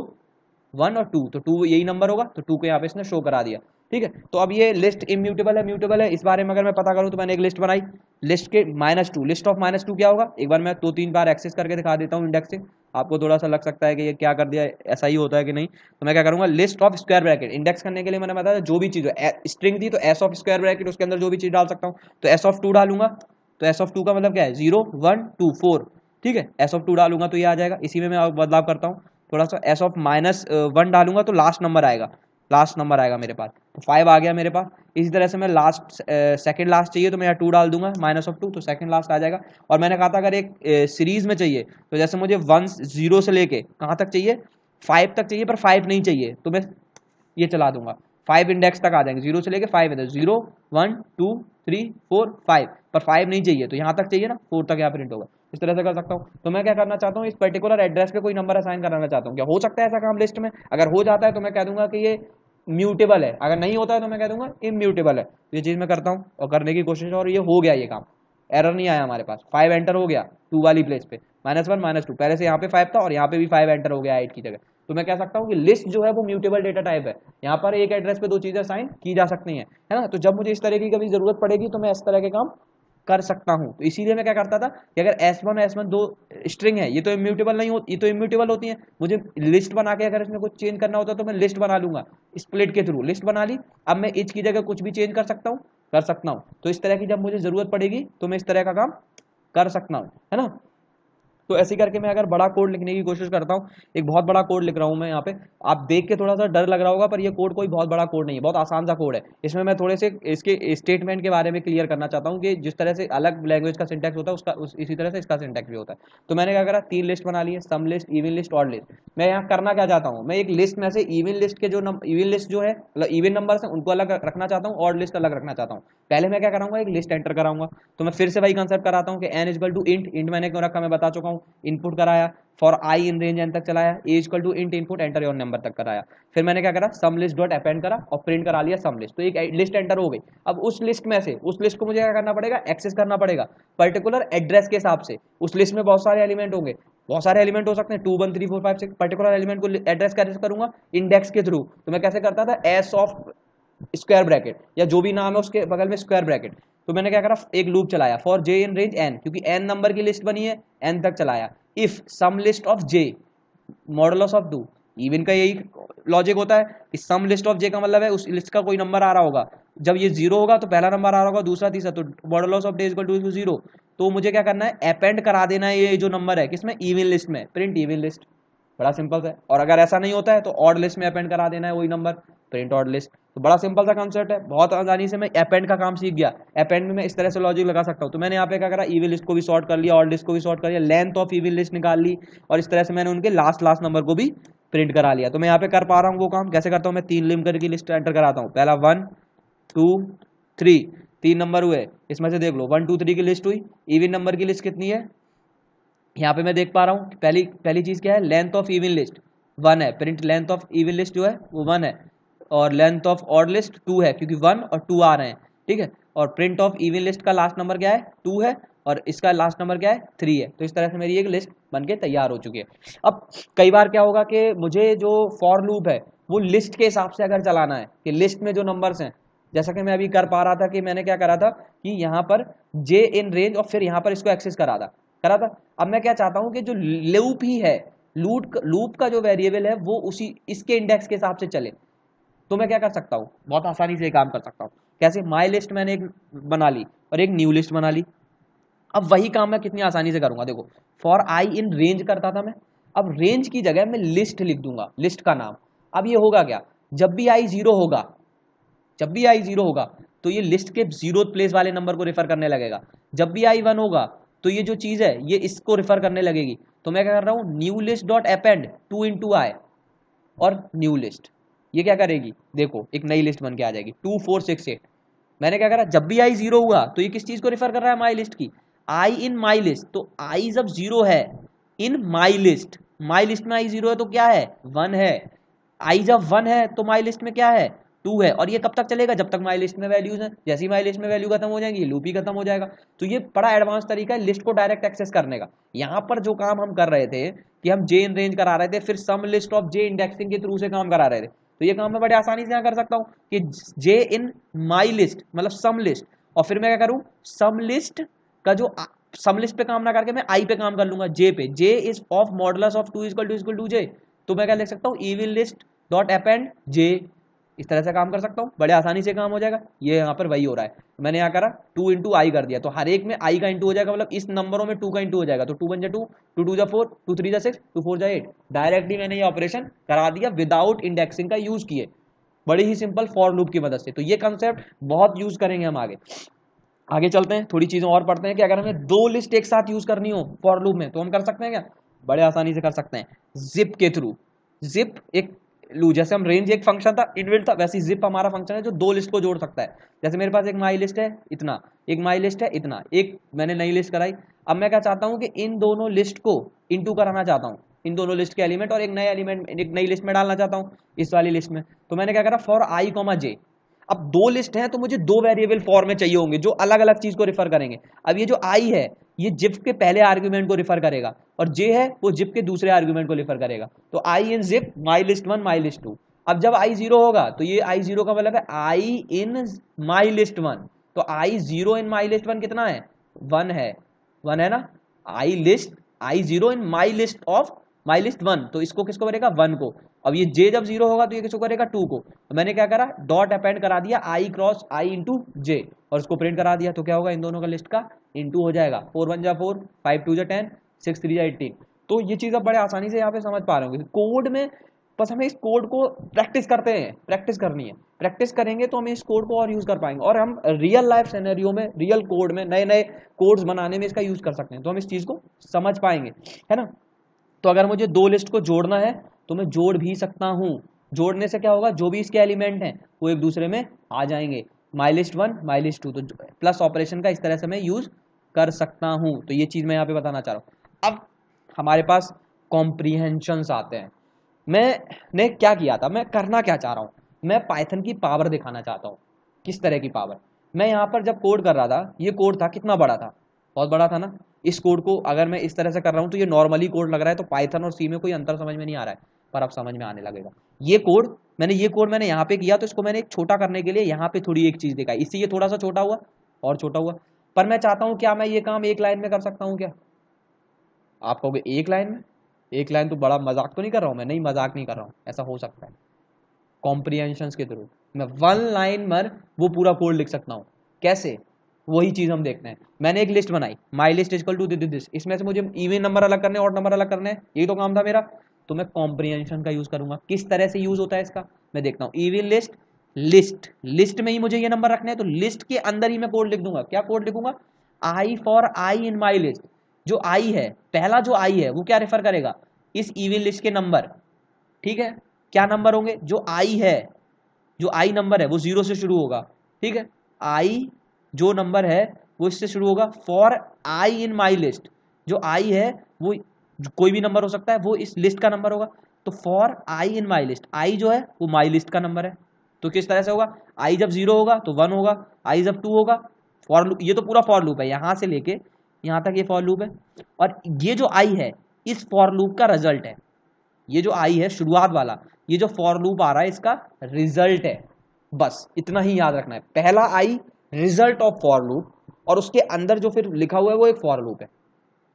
1 और 2, तो 2 यही नंबर होगा, तो 2 को यहाँ पे इसने शो करा दिया। ठीक है, तो अब ये लिस्ट इम्यूटेबल है म्यूटेबल है, इस बारे में अगर मैं पता करूँ तो मैंने एक लिस्ट बनाई, लिस्ट के -2, लिस्ट ऑफ -2 क्या होगा, एक बार मैं 2-3 बार एक्सेस करके दिखा देता हूँ इंडेक्स से। आपको थोड़ा सा लग सकता है कि ये क्या कर दिया, ऐसा ही होता है कि नहीं। तो मैं क्या करूँगा, list of square bracket, index करने के लिए मैंने बताया जो भी चीज़ है, स्ट्रिंग थी तो एस ऑफ स्क्वायर ब्रैकेट, उसके अंदर जो भी चीज़ डाल सकता हूँ, तो एस ऑफ 2 डालूंगा। तो एस ऑफ 2 का मतलब क्या है, 0 1 2 4। ठीक है, एस ऑफ 2 डालूंगा तो ये आ जाएगा। इसी में मैं बदलाव करता हूँ थोड़ा सा, एस ऑफ -1 डालूंगा तो लास्ट नंबर आएगा, लास्ट नंबर आएगा मेरे पास, तो 5 आ गया मेरे पास। इसी तरह से मैं लास्ट सेकंड लास्ट चाहिए तो मैं यहाँ 2 डाल दूंगा, -2, तो सेकंड लास्ट आ जाएगा। और मैंने कहा था अगर एक सीरीज में चाहिए तो जैसे मुझे 1 0 से लेके कहाँ तक चाहिए, 5 तक चाहिए, पर 5 नहीं चाहिए तो मैं ये चला दूंगा, 5 इंडेक्स तक आ जाएंगे, 0 से लेके 5 है, 0 1 2 3 4 5, पर 5 नहीं चाहिए तो यहाँ तक चाहिए ना, 4 तक यहाँ प्रिंट होगा। इस तरह से कर सकता हूँ। तो मैं क्या करना चाहता हूँ, इस पर्टिकुलर एड्रेस पे कोई नंबर असाइन कराना चाहता हूँ। क्या हो सकता है ऐसा काम लिस्ट में, अगर हो जाता है तो मैं कह दूंगा कि ये म्यूटेबल है, अगर नहीं होता है तो मैं कह दूंगा इम्यूटेबल है। ये चीज़ मैं करता हूँ और करने की कोशिश, और ये हो गया, ये काम एरर नहीं आया हमारे पास। 5 एंटर हो गया 2 वाली प्लेस पे, -1 -2, पहले से यहाँ पे 5 था और यहाँ पे भी 5 एंटर हो गया 8 की जगह। तो मैं कह सकता हूँ कि लिस्ट जो है वो म्यूटेबल डेटा टाइप है, यहाँ पर एक एड्रेस पे 2 चीज़ें असाइन की जा सकती हैं, है ना। तो जब मुझे इस तरह की कभी जरूरत पड़ेगी तो मैं इस तरह के काम कर सकता हूं। तो इसीलिए मैं क्या करता था कि अगर S1 और S1 दो स्ट्रिंग है, ये तो इम्यूटेबल नहीं होती, ये तो इम्यूटेबल होती है, मुझे लिस्ट बना के अगर इसमें कुछ चेंज करना होता तो मैं लिस्ट बना लूंगा, स्प्लिट के थ्रू लिस्ट बना ली। अब मैं इच की जगह कुछ भी चेंज कर सकता हूँ, कर सकता हूँ। तो इस तरह की जब मुझे जरूरत पड़ेगी तो मैं इस तरह का काम कर सकता हूँ, है ना। तो ऐसे करके मैं अगर बड़ा कोड लिखने की कोशिश करता हूँ, एक बहुत बड़ा कोड लिख रहा हूँ मैं यहाँ पे, आप देख के थोड़ा सा डर लग रहा होगा, पर ये कोड कोई बहुत बड़ा कोड नहीं है, बहुत आसान सा कोड है। इसमें मैं थोड़े से इसके स्टेटमेंट के बारे में क्लियर करना चाहता हूँ कि जिस तरह से अलग लैंग्वेज का सिंटैक्स होता है इसी तरह से इसका सिंटैक्स भी होता है। तो मैंने क्या करा, 3 लिस्ट बना ली है, sum list, even list, odd list. मैं यहाँ करना क्या चाहता हूँ, मैं एक लिस्ट में से इवन लिस्ट के जो इवन लिस्ट जो है मतलब इवन नंबर है उनको अलग रखना चाहता हूँ, ऑड लिस्ट अलग रखना चाहता हूँ। पहले मैं क्या कराऊंगा, एक लिस्ट एंटर कराऊंगा। तो मैं फिर से वही कंसेप्ट कराता हूँ कि n equal to int, int मैंने क्यों रखा मैं बता चुका हूँ, इनपुट कराया, for I in range N तक चलाया, A equal to int input enter your number तक कराया। फिर मैंने क्या करा, सम लिस्ट डॉट अपेंड करा और प्रिंट करा लिया सम लिस्ट। तो एक लिस्ट एंटर हो गई। अब उस लिस्ट में से उस लिस्ट को मुझे क्या करना पड़ेगा, एक्सेस करना पड़ेगा पर्टिकुलर एड्रेस के हिसाब से। उस लिस्ट में बहुत सारे एलिमेंट होंगे, बहुत सारे एलिमेंट हो सकते हैं, 2 1 3 4 5 6, पर्टिकुलर एलिमेंट को एड्रेस कैसे करूंगा, इंडेक्स के थ्रू। तो मैं कैसे करता था, एस ऑफ स्क्वायर ब्रैकेट या जो भी नाम है उसके बगल में स्क्वायर ब्रैकेट। तो मैंने क्या करा, एक लूप चलाया for J in range N, क्योंकि एन नंबर की लिस्ट बनी है, एन तक चलाया। If sum list of J modulus of 2, even का यही लॉजिक होता है कि सम लिस्ट ऑफ जे का मतलब है उस लिस्ट का कोई नंबर आ रहा होगा, जब ये 0 होगा तो पहला नंबर आ रहा होगा, दूसरा तीसरा, तो modulus of day equal to 0। तो मुझे क्या करना है, अपेंड करा देना है ये जो नंबर है किसमें, इवन लिस्ट में, प्रिंट इवन लिस्ट। बड़ा सिंपल है। और अगर ऐसा नहीं होता है तो ऑड लिस्ट में अपेंड करा देना है वही नंबर, प्रिंट ऑड लिस्ट। तो बड़ा सिंपल सा कॉन्सेप्ट है, बहुत आसानी से मैं अपेंड का काम सीख गया। अपेंड में मैं इस तरह से लॉजिक लगा सकता हूँ। तो मैंने यहाँ पे क्या करा, इवन लिस्ट को भी सॉर्ट कर लिया, ऑड लिस्ट को भी सॉर्ट कर लिया, लेंथ ऑफ इवन लिस्ट निकाल ली, और इस तरह से मैंने उनके लास्ट नंबर को भी प्रिंट करा लिया। तो मैं यहाँ पे कर पा रहा हूँ वो काम, कैसे करता हूँ, मैं 3 लिमिटर की लिस्ट एंटर कराता हूँ। पहला 1 2 3, 3 नंबर हुए, इसमें से देख लो 1 2 3 की लिस्ट हुई। इवन नंबर की लिस्ट कितनी है, यहाँ पे मैं देख पा रहा हूँ, पहली चीज क्या है, लेंथ ऑफ इवन लिस्ट 1 है, print length of even list जो है वो 1 है, और लेंथ ऑफ ऑड लिस्ट 2 है, क्योंकि 1 और 2 आ रहे हैं, ठीक है। और प्रिंट ऑफ इवन लिस्ट का लास्ट नंबर क्या है, 2 है, और इसका लास्ट नंबर क्या है, 3 है। तो इस तरह से मेरी एक लिस्ट बनके तैयार हो चुकी है। अब कई बार क्या होगा कि मुझे जो फॉर लूप है वो लिस्ट के हिसाब से अगर चलाना है, कि लिस्ट में जो नंबर्स हैं, जैसा कि मैं अभी कर पा रहा था कि मैंने क्या करा था कि यहाँ पर जे इन रेंज और फिर यहाँ पर इसको एक्सेस करा था। अब मैं क्या चाहता हूँ कि जो लूप ही है, लूप का जो वेरिएबल है वो उसी इसके इंडेक्स के हिसाब से चले। तो मैं क्या कर सकता हूँ, बहुत आसानी से काम कर सकता हूँ। कैसे, माई लिस्ट मैंने एक बना ली और एक न्यू लिस्ट बना ली। अब वही काम मैं कितनी आसानी से करूंगा, देखो फॉर आई इन रेंज करता था मैं, अब रेंज की जगह मैं लिस्ट लिख दूंगा, लिस्ट का नाम। अब ये होगा क्या, जब भी आई 0 होगा, जब भी आई 0 होगा तो ये लिस्ट के 0th प्लेस वाले नंबर को रेफर करने लगेगा। जब भी आई 1 होगा तो ये जो चीज है ये इसको रिफर करने लगेगी। तो मैं क्या कर रहा हूँ, new list dot append 2 into I और न्यू लिस्ट, ये क्या करेगी, देखो एक नई लिस्ट बन के आ जाएगी 2 4 6 8। मैंने क्या करा, जब भी आई जीरो हुआ तो ये किस चीज को रिफर कर रहा है, माई लिस्ट की, आई इन माई लिस्ट। तो आई जब जीरो है इन माई लिस्ट में आई जीरो है तो क्या है, 1 है। आई जब 1 है तो माई लिस्ट में क्या है, 2 है। और ये कब तक चलेगा, जब तक माई लिस्ट में वैल्यूज है। जैसे ही माई लिस्ट में वैल्यू खत्म हो जाएंगी लूप ही खत्म हो जाएगा। तो ये बड़ा एडवांस तरीका है लिस्ट को डायरेक्ट एक्सेस करने का। यहाँ पर जो काम हम कर रहे थे कि हम जे इन रेंज करा रहे थे, फिर सम लिस्ट ऑफ जे इंडेक्सिंग के थ्रू से काम करा रहे थे। तो ये काम मैं बड़े आसानी से यहाँ कर सकता हूँ कि जे इन माई लिस्ट मतलब सम लिस्ट, और फिर मैं क्या करूँ, सम लिस्ट का जो सम लिस्ट पे काम ना करके मैं आई पे काम कर लूंगा, जे पे। J is of modulus of 2 equal to J. तो मैं क्या लिख सकता हूँ, even list dot append J. इस तरह से काम कर सकता हूँ, बड़े आसानी से काम हो जाएगा। ये यहाँ पर वही हो रहा है, मैंने यहाँ करा 2 इंटू आई कर दिया, तो हर एक में आई का इंटू हो जाएगा, मतलब इस नंबरों में 2 का इंटू हो जाएगा। तो 2 1 जा 2, 2 2 जा 4, 2 3 जा 6, 2 4 जा 8। डायरेक्टली मैंने ये ऑपरेशन करा दिया विदाउट इंडेक्सिंग का यूज किए, बड़ी ही सिंपल फॉर लूप की मदद से। तो ये कंसेप्ट बहुत यूज करेंगे हम आगे चलते हैं, थोड़ी चीजें और पढ़ते हैं कि अगर हमें 2 लिस्ट एक साथ यूज करनी हो फॉर लूप में तो हम कर सकते हैं क्या, बड़े आसानी से कर सकते हैं जिप के थ्रू। जिप एक लू, जैसे हम रेंज एक फंक्शन था इनबिल्ट था, वैसे जिप हमारा फंक्शन है जो 2 लिस्ट को जोड़ सकता है। जैसे मेरे पास एक माई लिस्ट है इतना, एक माई लिस्ट है इतना, एक मैंने नई लिस्ट कराई। अब मैं क्या चाहता हूँ कि इन दोनों लिस्ट को इंटू कराना चाहता हूँ, इन दोनों लिस्ट के एलिमेंट, और एक नया एलिमेंट एक नई लिस्ट में डालना चाहता हूँ इस वाली लिस्ट में। तो मैंने क्या करा, फॉर आई कॉमा जे। अब 2 लिस्ट हैं तो मुझे 2 वेरिएबल फॉर में चाहिए होंगे जो अलग अलग चीज को रिफर करेंगे। अब ये जो आई है ये जिप के पहले आर्ग्यूमेंट को रिफर करेगा, और जे है वो जिप के दूसरे आर्ग्यूमेंट को रिफर करेगा। तो I in zip my list 1 my list 2। अब जब आई जीरो होगा तो ये आई जीरो का मतलब है आई इन माई लिस्ट 1। तो आई जीरो इन माई लिस्ट 1 कितना है, 1 है, 1 है ना। I zero in my list of my list 1, तो इसको किसको करेगा, 1 को। अब ये जे जब जीरो होगा तो ये किसको करेगा, 2 को। तो मैंने क्या करा, डॉट अपेंड करा दिया आई क्रॉस आई इंटू जे, और उसको प्रिंट करा दिया। तो क्या होगा, इन दोनों का लिस्ट का इंटू हो जाएगा, 4 1 जा 4, 5 2 जा 10, 6 3 जा 18। तो ये चीज आप बड़े आसानी से यहाँ पे समझ पा रहे होंगे। कोड में बस हमें इस कोड को प्रैक्टिस करते हैं, प्रैक्टिस करनी है, प्रैक्टिस करेंगे तो हम इस कोड को और यूज कर पाएंगे, और हम रियल लाइफ सिनेरियो में रियल कोड में नए नए कोड्स बनाने में इसका यूज कर सकते हैं। तो हम इस चीज को समझ पाएंगे, है ना। तो अगर मुझे 2 लिस्ट को जोड़ना है तो मैं जोड़ भी सकता हूँ। जोड़ने से क्या होगा, जो भी इसके एलिमेंट हैं वो एक दूसरे में आ जाएंगे, माई लिस्ट 1 माई लिस्ट 2। तो प्लस ऑपरेशन का इस तरह से मैं यूज कर सकता हूँ। तो ये चीज मैं यहाँ पे बताना चाह रहा हूँ। अब हमारे पास कॉम्प्रीहेंशंस आते हैं। मैंने क्या किया था, मैं करना क्या चाह रहा हूँ, मैं पाइथन की पावर दिखाना चाहता हूँ। किस तरह की पावर, मैं यहाँ पर जब कोड कर रहा था, ये कोड था कितना बड़ा था, बहुत बड़ा था ना। इस कोड को अगर मैं इस तरह से कर रहा हूँ तो ये नॉर्मली कोड लग रहा है, तो पाइथन और सी में कोई अंतर समझ में नहीं आ रहा है, पर अब समझ में आने लगेगा। ये कोड मैंने यहाँ पे किया, तो इसको मैंने एक छोटा करने के लिए यहाँ पे थोड़ी एक चीज दिखाई, इससे ये थोड़ा सा छोटा हुआ और छोटा हुआ। पर मैं चाहता हूँ क्या मैं ये काम एक लाइन में कर सकता हूँ क्या, आप कहोगे एक लाइन में, एक लाइन तो बड़ा मजाक तो नहीं कर रहा हूँ मैं, नहीं मजाक नहीं कर रहा हूँ, ऐसा हो सकता है। कॉम्प्रीहेंशंस के थ्रू मैं 1 लाइन में वो पूरा कोड लिख सकता हूँ। कैसे, वही चीज हम देखते हैं। मैंने एक लिस्ट बनाई, my list equal to this, इसमें से मुझे इवन नंबर अलग करने, ऑड नंबर अलग करने, यही तो काम था मेरा। तो मैं कॉम्प्रीहेंशन का यूज करूंगा। किस तरह से यूज होता है इसका, मैं देखता हूँ। इवन लिस्ट में ही मुझे ये नंबर रखने हैं, तो लिस्ट के अंदर ही मैं कोड लिख दूंगा। क्या कोड लिखूंगा, I for I in my list. जो आई है, पहला जो आई है वो क्या रेफर करेगा, इस इवन लिस्ट के नंबर, ठीक है। क्या नंबर होंगे, जो आई है, जो आई नंबर है वो 0 से शुरू होगा, ठीक है। आई जो नंबर है वो इससे शुरू होगा। For I in my list, जो आई है वो कोई भी नंबर हो सकता है, वो इस लिस्ट का नंबर होगा। तो for I in my list, आई जो है वो माई लिस्ट का नंबर है। तो किस तरह से होगा, आई जब 0 होगा तो 1 होगा, आई जब 2 होगा, फॉर लूप, ये तो पूरा फॉर लूप है, यहां से लेके यहां तक ये फॉर लूप है। और ये जो आई है इस फॉर लूप का रिजल्ट है। ये जो आई है शुरुआत वाला, ये जो फॉर लूप आ रहा है इसका रिजल्ट है। बस इतना ही याद रखना है, पहला आई रिजल्ट ऑफ फॉर लूप, और उसके अंदर जो फिर लिखा हुआ है वो एक फॉर लूप है,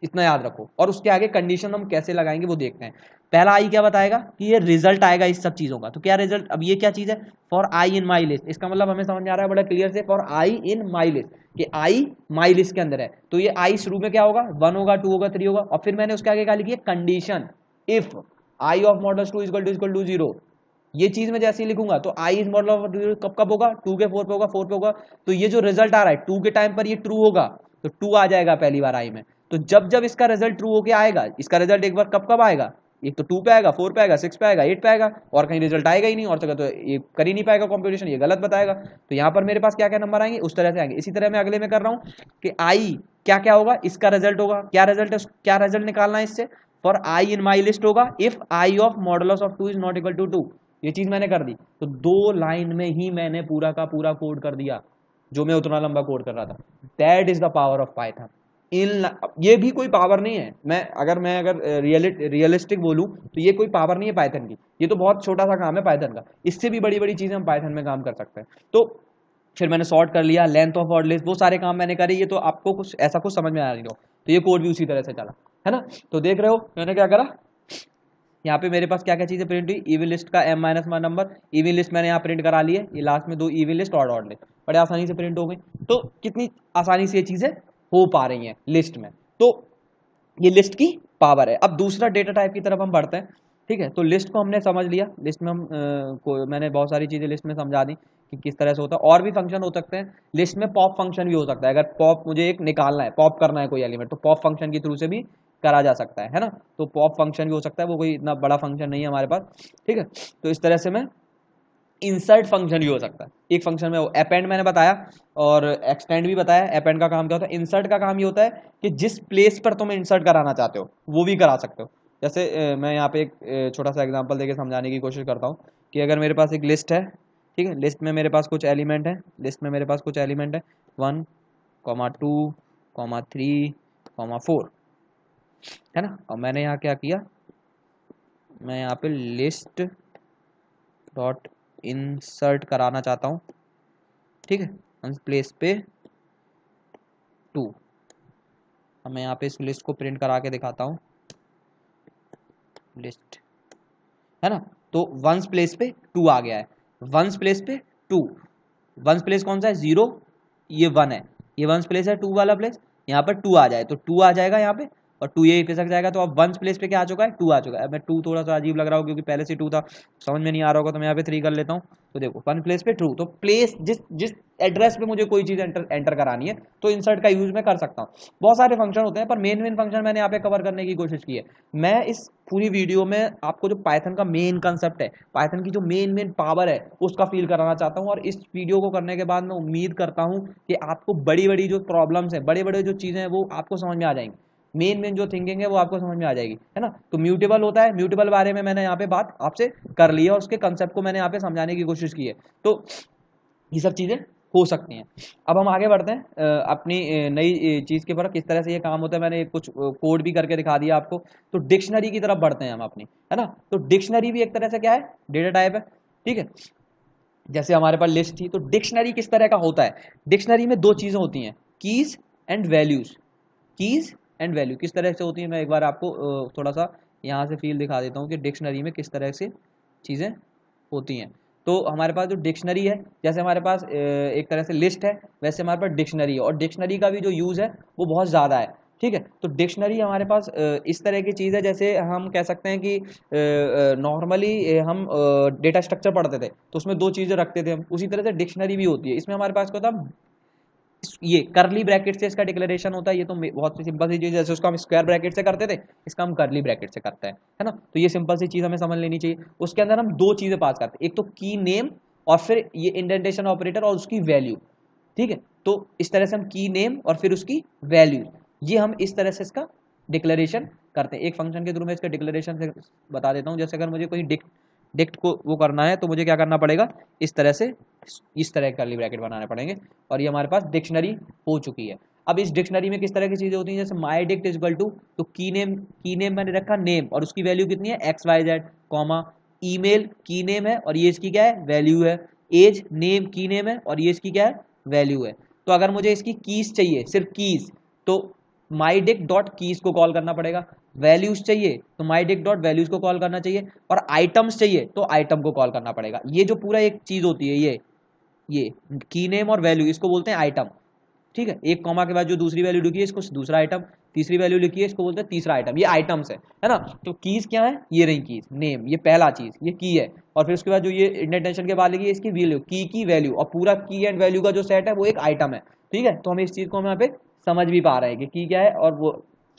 इतना याद रखो। और उसके आगे कंडीशन हम कैसे लगाएंगे वो देखते हैं। पहला आई क्या बताएगा कि ये रिजल्ट आएगा इस सब चीजों का। तो क्या रिजल्ट, अब ये क्या चीज है, for I in my list. इसका मतलब हमें समझ में आ रहा है बड़ा क्लियर से, for I in my list, कि आई माई लिस्ट के अंदर है। तो ये आई शुरू में क्या होगा, 1 होगा, 2 होगा, 3 होगा। और फिर मैंने उसके आगे क्या लिखी है, condition, if I of modulus 2 equal to 0। ये चीज मैं जैसे ही लिखूंगा तो आई इज मॉडल ऑफ कब कब होगा, 2 के 4 पे होगा, 4 पे होगा। तो ये जो रिजल्ट आ रहा है 2 के टाइम पर ये ट्रू होगा, तो 2 आ जाएगा पहली बार आई में। तो जब जब इसका रिजल्ट ट्रू होके आएगा, इसका रिजल्ट एक बार कब कब आएगा, एक तो 2 पे आएगा, 4 पे आएगा, 6 पे आएगा, 8 पे आएगा, और कहीं रिजल्ट आएगा ही नहीं, और तो ये कर ही नहीं पाएगा कंप्यूटेशन, ये गलत बताएगा। तो यहाँ पर मेरे पास क्या क्या नंबर आएंगे, उस तरह से आएंगे। इसी तरह मैं अगले में कर रहा हूँ कि आई क्या क्या होगा, इसका रिजल्ट होगा, क्या रिजल्ट है, क्या रिजल्ट निकालना है इससे, for I in my list होगा if I of modulus of 2 is not equal to 2। ये चीज मैंने कर दी, तो 2 लाइन में ही मैंने पूरा का पूरा कोड कर दिया जो मैं उतना लंबा कोड कर रहा था। That is the power of Python. ये भी कोई पावर नहीं है, मैं अगर रियलिस्टिक बोलूं तो ये कोई पावर नहीं है पाइथन की, ये तो बहुत छोटा सा काम है पाइथन का। इससे भी बड़ी बड़ी चीजें हम पाइथन में काम कर सकते हैं। तो फिर मैंने सॉर्ट कर लिया, लेंथ ऑफ वर्ड लिस्ट, वो सारे काम मैंने करे। ये तो आपको कुछ ऐसा कुछ समझ में आ रही हो, तो ये कोड भी उसी तरह से चला है ना। तो देख रहे हो मैंने क्या करा, यहाँ पे मेरे पास क्या क्या चीजें प्रिंट हुई, ईवी लिस्ट का m-1 नंबर, ईवी लिस्ट मैंने यहाँ प्रिंट करा लिए, ये लास्ट में 2 ईवी लिस्ट और डॉट लिस्ट बड़े आसानी से प्रिंट हो गई। तो कितनी आसानी से ये चीजें हो पा रही हैं लिस्ट में, तो ये लिस्ट की पावर है। अब दूसरा डेटा टाइप की तरफ हम बढ़ते हैं, ठीक है। तो लिस्ट को हमने समझ लिया, लिस्ट में हम मैंने बहुत सारी चीजें लिस्ट में समझा दी कि किस तरह से होता है। और भी फंक्शन हो सकते हैं लिस्ट में, पॉप फंक्शन भी हो सकता है। अगर पॉप मुझे एक निकालना है, पॉप करना है कोई एलिमेंट, तो पॉप फंक्शन के थ्रू से भी करा जा सकता है ना। तो पॉप फंक्शन भी हो सकता है, वो कोई इतना बड़ा फंक्शन नहीं है हमारे पास, ठीक है। तो इस तरह से मैं इंसर्ट फंक्शन भी हो सकता है। एक फंक्शन में अपेंड मैंने बताया और एक्सटेंड भी बताया। अपेंड का काम क्या होता है, इंसर्ट का काम ये होता है कि जिस प्लेस पर तुम इंसर्ट कराना चाहते हो वो भी करा सकते हो। जैसे मैं यहाँ पे एक छोटा सा एग्जांपल देके समझाने की कोशिश करता हूँ कि अगर मेरे पास एक लिस्ट है, ठीक है, लिस्ट में मेरे पास कुछ एलिमेंट है, लिस्ट में मेरे पास कुछ एलिमेंट है 1, 2, 3, 4, है ना। और मैंने यहाँ क्या किया, मैं यहाँ पे लिस्ट डॉट इंसर्ट कराना चाहता हूँ, ठीक है, प्लेस पे 2। अब मैं यहाँ पे इस लिस्ट को प्रिंट करा के दिखाता हूँ, लिस्ट है ना। तो वंस प्लेस पे 2 आ गया है, वंस प्लेस पे 2, वंस प्लेस कौन सा है 0, ये 1 है, ये वंस प्लेस है 2 वाला प्लेस, यहाँ पर 2 आ जाए तो 2 आ जाएगा यहाँ पे, और 2 ये खिसक जाएगा। तो अब वंस प्लेस पे क्या आ चुका है, 2 आ चुका है। अब मैं 2 थोड़ा सा अजीब लग रहा हो क्योंकि पहले से 2 था, समझ में नहीं आ रहा होगा, तो मैं यहाँ पे 3 कर लेता हूँ। तो देखो 1 प्लेस पे 2, तो प्लेस जिस जिस एड्रेस पे मुझे कोई चीज़ एंटर करानी है तो इंसर्ट का यूज मैं कर सकता हूँ। बहुत सारे फंक्शन होते हैं, पर मेन फंक्शन मैंने यहाँ पे कवर करने की कोशिश की है। मैं इस पूरी वीडियो में आपको जो पाइथन का मेन कंसेप्ट है, पाइथन की जो मेन पावर है, उसका फील कराना चाहता हूँ। और इस वीडियो को करने के बाद मैं उम्मीद करता हूँ कि आपको बड़ी बड़ी जो प्रॉब्लम्स है, बड़े बड़े जो चीज़ें हैं वो आपको समझ में आ जाएंगी, मेन जो थिंकिंग है वो आपको समझ में आ जाएगी, है ना। तो म्यूटेबल होता है, म्यूटेबल बारे में मैंने यहाँ पे बात आपसे कर ली है और उसके कंसेप्ट को मैंने यहाँ पे समझाने की कोशिश की है। तो ये सब चीज़ें हो सकती हैं। अब हम आगे बढ़ते हैं अपनी नई चीज़ के ऊपर, किस तरह से ये काम होता है। मैंने कुछ कोड भी करके दिखा दिया आपको। तो डिक्शनरी की तरफ बढ़ते हैं हम अपनी, है ना। तो डिक्शनरी भी एक तरह से क्या है, डेटा टाइप है, ठीक है। जैसे हमारे पास लिस्ट थी, तो डिक्शनरी किस तरह का होता है, डिक्शनरी में 2 चीज़ें होती हैं, keys and values. Keys and value किस तरह से होती है, मैं एक बार आपको थोड़ा सा यहाँ से फील दिखा देता हूँ कि डिक्शनरी में किस तरह से चीज़ें होती हैं। तो हमारे पास जो डिक्शनरी है, जैसे हमारे पास एक तरह से लिस्ट है, वैसे हमारे पास डिक्शनरी है, और डिक्शनरी का भी जो यूज़ है वो बहुत ज़्यादा है, ठीक है। तो डिक्शनरी हमारे पास इस तरह की चीज़ है, जैसे हम कह सकते हैं कि नॉर्मली हम डेटा स्ट्रक्चर पढ़ते थे तो उसमें 2 चीज़ें रखते थे हम, उसी तरह से डिक्शनरी भी होती है। इसमें हमारे पास क्या होता है, ये करली ब्रैकेट से इसका डिक्लेरेशन होता है। ये तो बहुत सी सिंपल सी चीज़, जैसे उसका हम स्क्वायर ब्रैकेट से करते थे, इसका हम करली ब्रैकेट से करते हैं, है ना। तो ये सिंपल सी चीज़ हमें समझ लेनी चाहिए। उसके अंदर हम 2 चीज़ें पास करते हैं, एक तो की नेम और फिर ये इंडेंटेशन ऑपरेटर और उसकी वैल्यू, ठीक है। तो इस तरह से हम की नेम और फिर उसकी वैल्यू, ये हम इस तरह से इसका डिक्लेरेशन करते हैं। एक फंक्शन के थ्रू में इसका डिक्लेरेशन से बता देता हूँ। जैसे अगर मुझे कोई डिक्ट को वो करना है तो मुझे क्या करना पड़ेगा, इस तरह से इस तरह के कर्ली ब्रैकेट बनाने पड़ेंगे, और ये हमारे पास डिक्शनरी हो चुकी है। अब इस डिक्शनरी में किस तरह की चीज़ें होती हैं, जैसे माई डिक्ट इज इक्वल टू, तो की नेम मैंने रखा नेम और उसकी वैल्यू कितनी है XYZ, कॉमा ईमेल की नेम है और ये इसकी क्या है, वैल्यू है। एज नेम की नेम है और ये इसकी क्या है, वैल्यू है। तो अगर मुझे इसकी कीज चाहिए, सिर्फ कीज, तो mydict डॉट कीज को कॉल करना पड़ेगा। वैल्यूज चाहिए तो mydict डॉट वैल्यूज को कॉल करना चाहिए, और आइटम्स चाहिए तो आइटम को कॉल करना पड़ेगा। ये जो पूरा एक चीज होती है, ये की नेम और वैल्यू, इसको बोलते हैं आइटम, ठीक है। एक कॉमा के बाद जो दूसरी वैल्यू लिखी है इसको दूसरा आइटम, तीसरी वैल्यू लिखी है इसको बोलते हैं तीसरा आइटम। ये आइटम्स है ना। तो कीज क्या है, ये रही कीज, नेम ये पहला चीज, ये की है, और फिर उसके बाद जो ये इंडेंटेशन के बाद लिखी है इसकी वैल्यू, की वैल्यू, और पूरा की एंड वैल्यू का जो सेट है वो एक आइटम है, ठीक है। तो हमें इस चीज को हम यहाँ पे समझ भी पा रहे हैं कि की क्या है और वो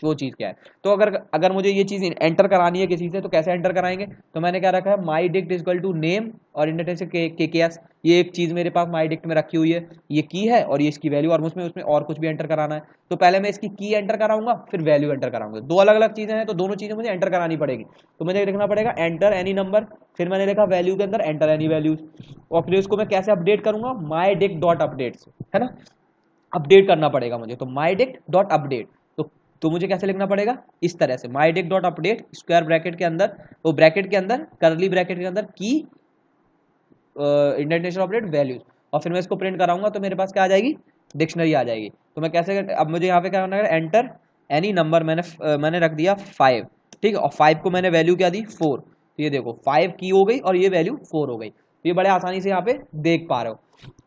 वो चीज़ क्या है। तो अगर अगर मुझे ये चीज़ एंटर करानी है किसी से तो कैसे एंटर कराएंगे, तो मैंने क्या रखा है my dict is equal to name और इंडेंटेशन के एस। ये एक चीज़ मेरे पास माई डिक्ट में रखी हुई है, ये की है और ये इसकी वैल्यू, और उसमें उसमें और कुछ भी एंटर कराना है। तो पहले मैं इसकी की एंटर कराऊंगा फिर वैल्यू एंटर कराऊंगा, दो अलग अलग चीज़ें हैं तो दोनों चीज़ें मुझे एंटर करानी पड़ेगी। तो मुझे लिखना पड़ेगा एंटर एनी नंबर, फिर मैंने लिखा वैल्यू के अंदर एंटर एनी वैल्यूज, और फिर इसको मैं कैसे अपडेट करूंगा, माई डिक्ट डॉट अपडेट्स, है ना, अपडेट करना पड़ेगा मुझे। तो माई डिक्ट डॉट अपडेट, तो मुझे कैसे लिखना पड़ेगा, इस तरह से my dict dot update square bracket के अंदर, वो ब्रैकेट के अंदर करली ब्रैकेट के अंदर की इंडेंटेशन ऑपरेट वैल्यूज, और फिर मैं इसको प्रिंट कराऊंगा तो मेरे पास क्या आ जाएगी, डिक्शनरी आ जाएगी। तो मैं कैसे, अब मुझे यहाँ पे क्या करना है, एंटर एनी नंबर, मैंने रख दिया 5, ठीक है, और 5 को मैंने वैल्यू क्या दी 4, तो ये देखो 5 की हो गई और ये वैल्यू 4 हो गई। तो ये बड़े आसानी से यहाँ पे देख पा रहे हो।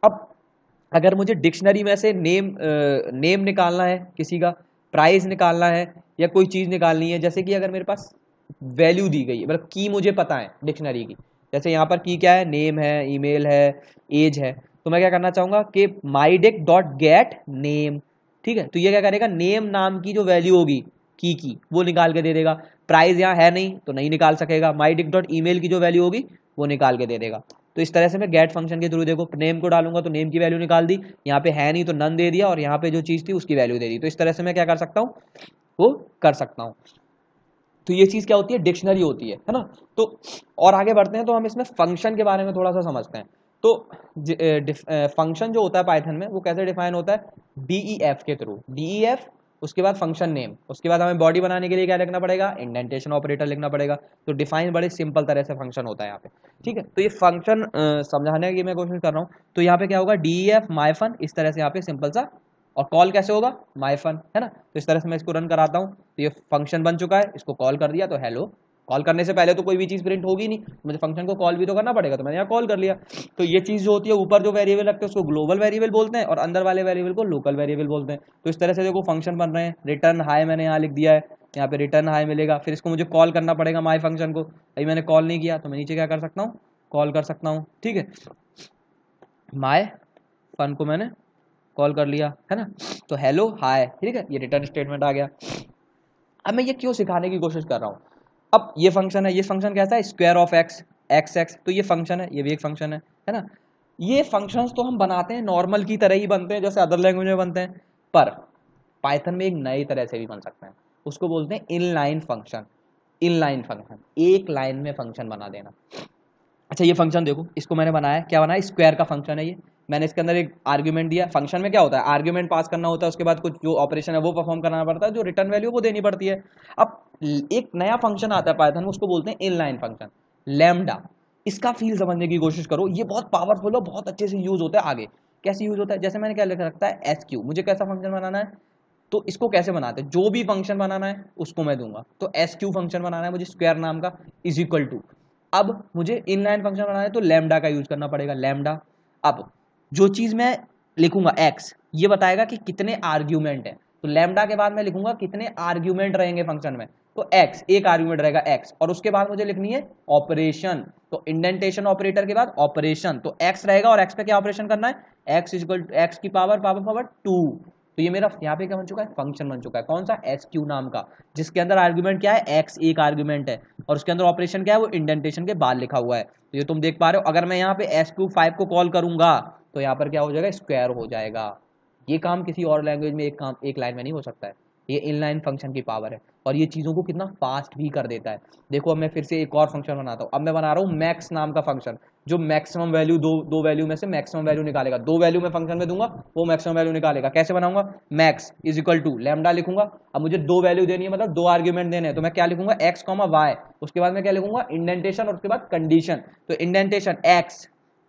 अब अगर मुझे डिक्शनरी में से नेम निकालना है किसी का, प्राइस निकालना है, या कोई चीज़ निकालनी है, जैसे कि अगर मेरे पास वैल्यू दी गई है, मतलब की मुझे पता है डिक्शनरी की, जैसे यहाँ पर की क्या है, नेम है, ईमेल है, एज है, तो मैं क्या करना चाहूँगा कि माई डिक डॉट गेट नेम, ठीक है, तो ये क्या करेगा, नेम नाम की जो वैल्यू होगी की वो निकाल के दे देगा। प्राइस यहाँ है नहीं तो नहीं निकाल सकेगा, माई डिक डॉट ईमेल की जो वैल्यू होगी वो निकाल के दे देगा। तो इस तरह से मैं गेट फंक्शन के थ्रू, देखो नेम को डालूंगा तो नेम की वैल्यू निकाल दी, यहाँ पे है नहीं तो नन दे दिया, और यहाँ पे जो चीज़ थी उसकी वैल्यू दे दी। तो इस तरह से मैं क्या कर सकता हूँ, वो कर सकता हूँ। तो ये चीज़ क्या होती है, डिक्शनरी होती है ना। तो और आगे बढ़ते हैं तो हम इसमें फंक्शन के बारे में थोड़ा सा समझते हैं। तो फंक्शन जो होता है पाइथन में वो कैसे डिफाइन होता है, DEF के थ्रू, DEF, उसके बाद फंक्शन नेम, उसके बाद हमें बॉडी बनाने के लिए क्या लिखना पड़ेगा, इंडेंटेशन ऑपरेटर लिखना पड़ेगा। तो डिफाइन बड़े सिंपल तरह से फंक्शन होता है यहाँ पे, ठीक है। तो ये फंक्शन समझाने की मैं कोशिश कर रहा हूँ। तो यहाँ पे क्या होगा, DEF माई फन, इस तरह से यहाँ पे सिंपल सा, और कॉल कैसे होगा, माई फन, है ना। तो इस तरह से मैं इसको रन कराता हूँ, तो ये फंक्शन बन चुका है, इसको कॉल कर दिया तो हेलो, कॉल करने से पहले तो कोई भी चीज़ प्रिंट होगी नहीं, मुझे फंक्शन को कॉल भी तो करना पड़ेगा, तो मैंने यहाँ कॉल कर लिया। तो ये चीज़ जो होती है, ऊपर जो वेरिएबल रखते हैं उसको ग्लोबल वेरिएबल बोलते हैं, और अंदर वाले वेरिएबल को लोकल वेरिएबल बोलते हैं। तो इस तरह से देखो फंक्शन बन रहे हैं। रिटर्न हाई मैंने यहाँ लिख दिया है, यहाँ पे रिटर्न हाई मिलेगा, फिर इसको मुझे कॉल करना पड़ेगा माई फंक्शन को। अभी मैंने कॉल नहीं किया तो मैं नीचे क्या कर सकता हूँ, कॉल कर सकता हूँ, ठीक है। माई फन को मैंने कॉल कर लिया, है ना। तो हेलो हाय, ठीक है, ये रिटर्न स्टेटमेंट आ गया। अब मैं ये क्यों सिखाने की कोशिश कर रहा हूँ, अब ये फंक्शन है, ये फंक्शन कैसा है, स्क्वायर ऑफ एक्स, एक्स, तो ये फंक्शन है, ये भी एक फंक्शन है ना। ये फंक्शंस तो हम बनाते हैं नॉर्मल की तरह ही बनते हैं जैसे अदर लैंग्वेज में बनते हैं, पर पाइथन में एक नई तरह से भी बन सकते हैं, उसको बोलते हैं इनलाइन फंक्शन। इनलाइन फंक्शन, एक लाइन में फंक्शन बना देना। अच्छा ये फंक्शन देखो, इसको मैंने बनाया, क्या बनाया, स्क्वायर का फंक्शन है ये। मैंने इसके अंदर एक आर्ग्यूमेंट दिया। फंक्शन में क्या होता है, आर्ग्यूमेंट पास करना होता है, उसके बाद कुछ जो ऑपरेशन है वो परफॉर्म करना पड़ता है, जो रिटर्न वैल्यू वो देनी पड़ती है। अब एक नया फंक्शन आता है पाइथन में, उसको बोलते हैं इनलाइन फंक्शन, लैम्डा। इसका फील समझने की कोशिश करो, ये बहुत पावरफुल और बहुत अच्छे से यूज होता है। आगे कैसे यूज होता है, जैसे मैंने क्या लिख रखता है, SQ, मुझे कैसा फंक्शन बनाना है, तो इसको कैसे बनाते हैं, जो भी फंक्शन बनाना है उसको मैं दूंगा। तो SQ फंक्शन बनाना है मुझे, स्क्वायर नाम का, इज इक्वल टू, अब मुझे इनलाइन फंक्शन बनाना है तो लैम्डा का यूज करना पड़ेगा, लैम्डा। अब जो चीज मैं लिखूंगा x, ये बताएगा कि कितने आर्ग्यूमेंट है, तो लैम्डा के बाद मैं लिखूंगा कितने आर्ग्यूमेंट रहेंगे फंक्शन में, तो x, एक आर्ग्यूमेंट रहेगा x, और उसके बाद मुझे लिखनी है ऑपरेशन, तो इंडेंटेशन ऑपरेटर के बाद ऑपरेशन, तो x रहेगा और x पे क्या ऑपरेशन करना है, x इक्वल टू x की पावर 2। तो ये मेरा यहाँ पे क्या बन चुका है, फंक्शन बन चुका है, कौन सा, SQ नाम का, जिसके अंदर आर्ग्यूमेंट क्या है, x, एक आर्ग्यूमेंट है, और उसके अंदर ऑपरेशन क्या है, वो इंडेंटेशन के बाद लिखा हुआ है। तो ये तुम देख पा रहे हो, अगर मैं यहाँ पे SQ5 को कॉल करूंगा तो यहाँ पर क्या हो जाएगा, स्क्वायर हो जाएगा। ये काम किसी और लैंग्वेज में एक लाइन में नहीं हो सकता है, ये इनलाइन फंक्शन की पावर है, और ये चीज़ों को कितना फास्ट भी कर देता है। देखो अब मैं फिर से एक और फंक्शन बनाता हूँ। अब मैं बना रहा हूँ मैक्स नाम का फंक्शन, जो मैक्सिमम वैल्यू, दो वैल्यू में से मैक्सिमम वैल्यू निकालेगा। दो वैल्यू में फंक्शन में दूंगा, वो मैक्सिमम वैल्यू निकालेगा। कैसे बनाऊंगा, max is equal to lambda लिखूंगा। अब मुझे दो वैल्यू देनी है, मतलब दो आर्ग्यूमेंट देने हैं, तो मैं क्या लिखूंगा, एक्स कॉमा वाई, उसके बाद मैं क्या लिखूंगा, इंडेंटेशन, और उसके बाद कंडीशन। तो इंडेंटेशन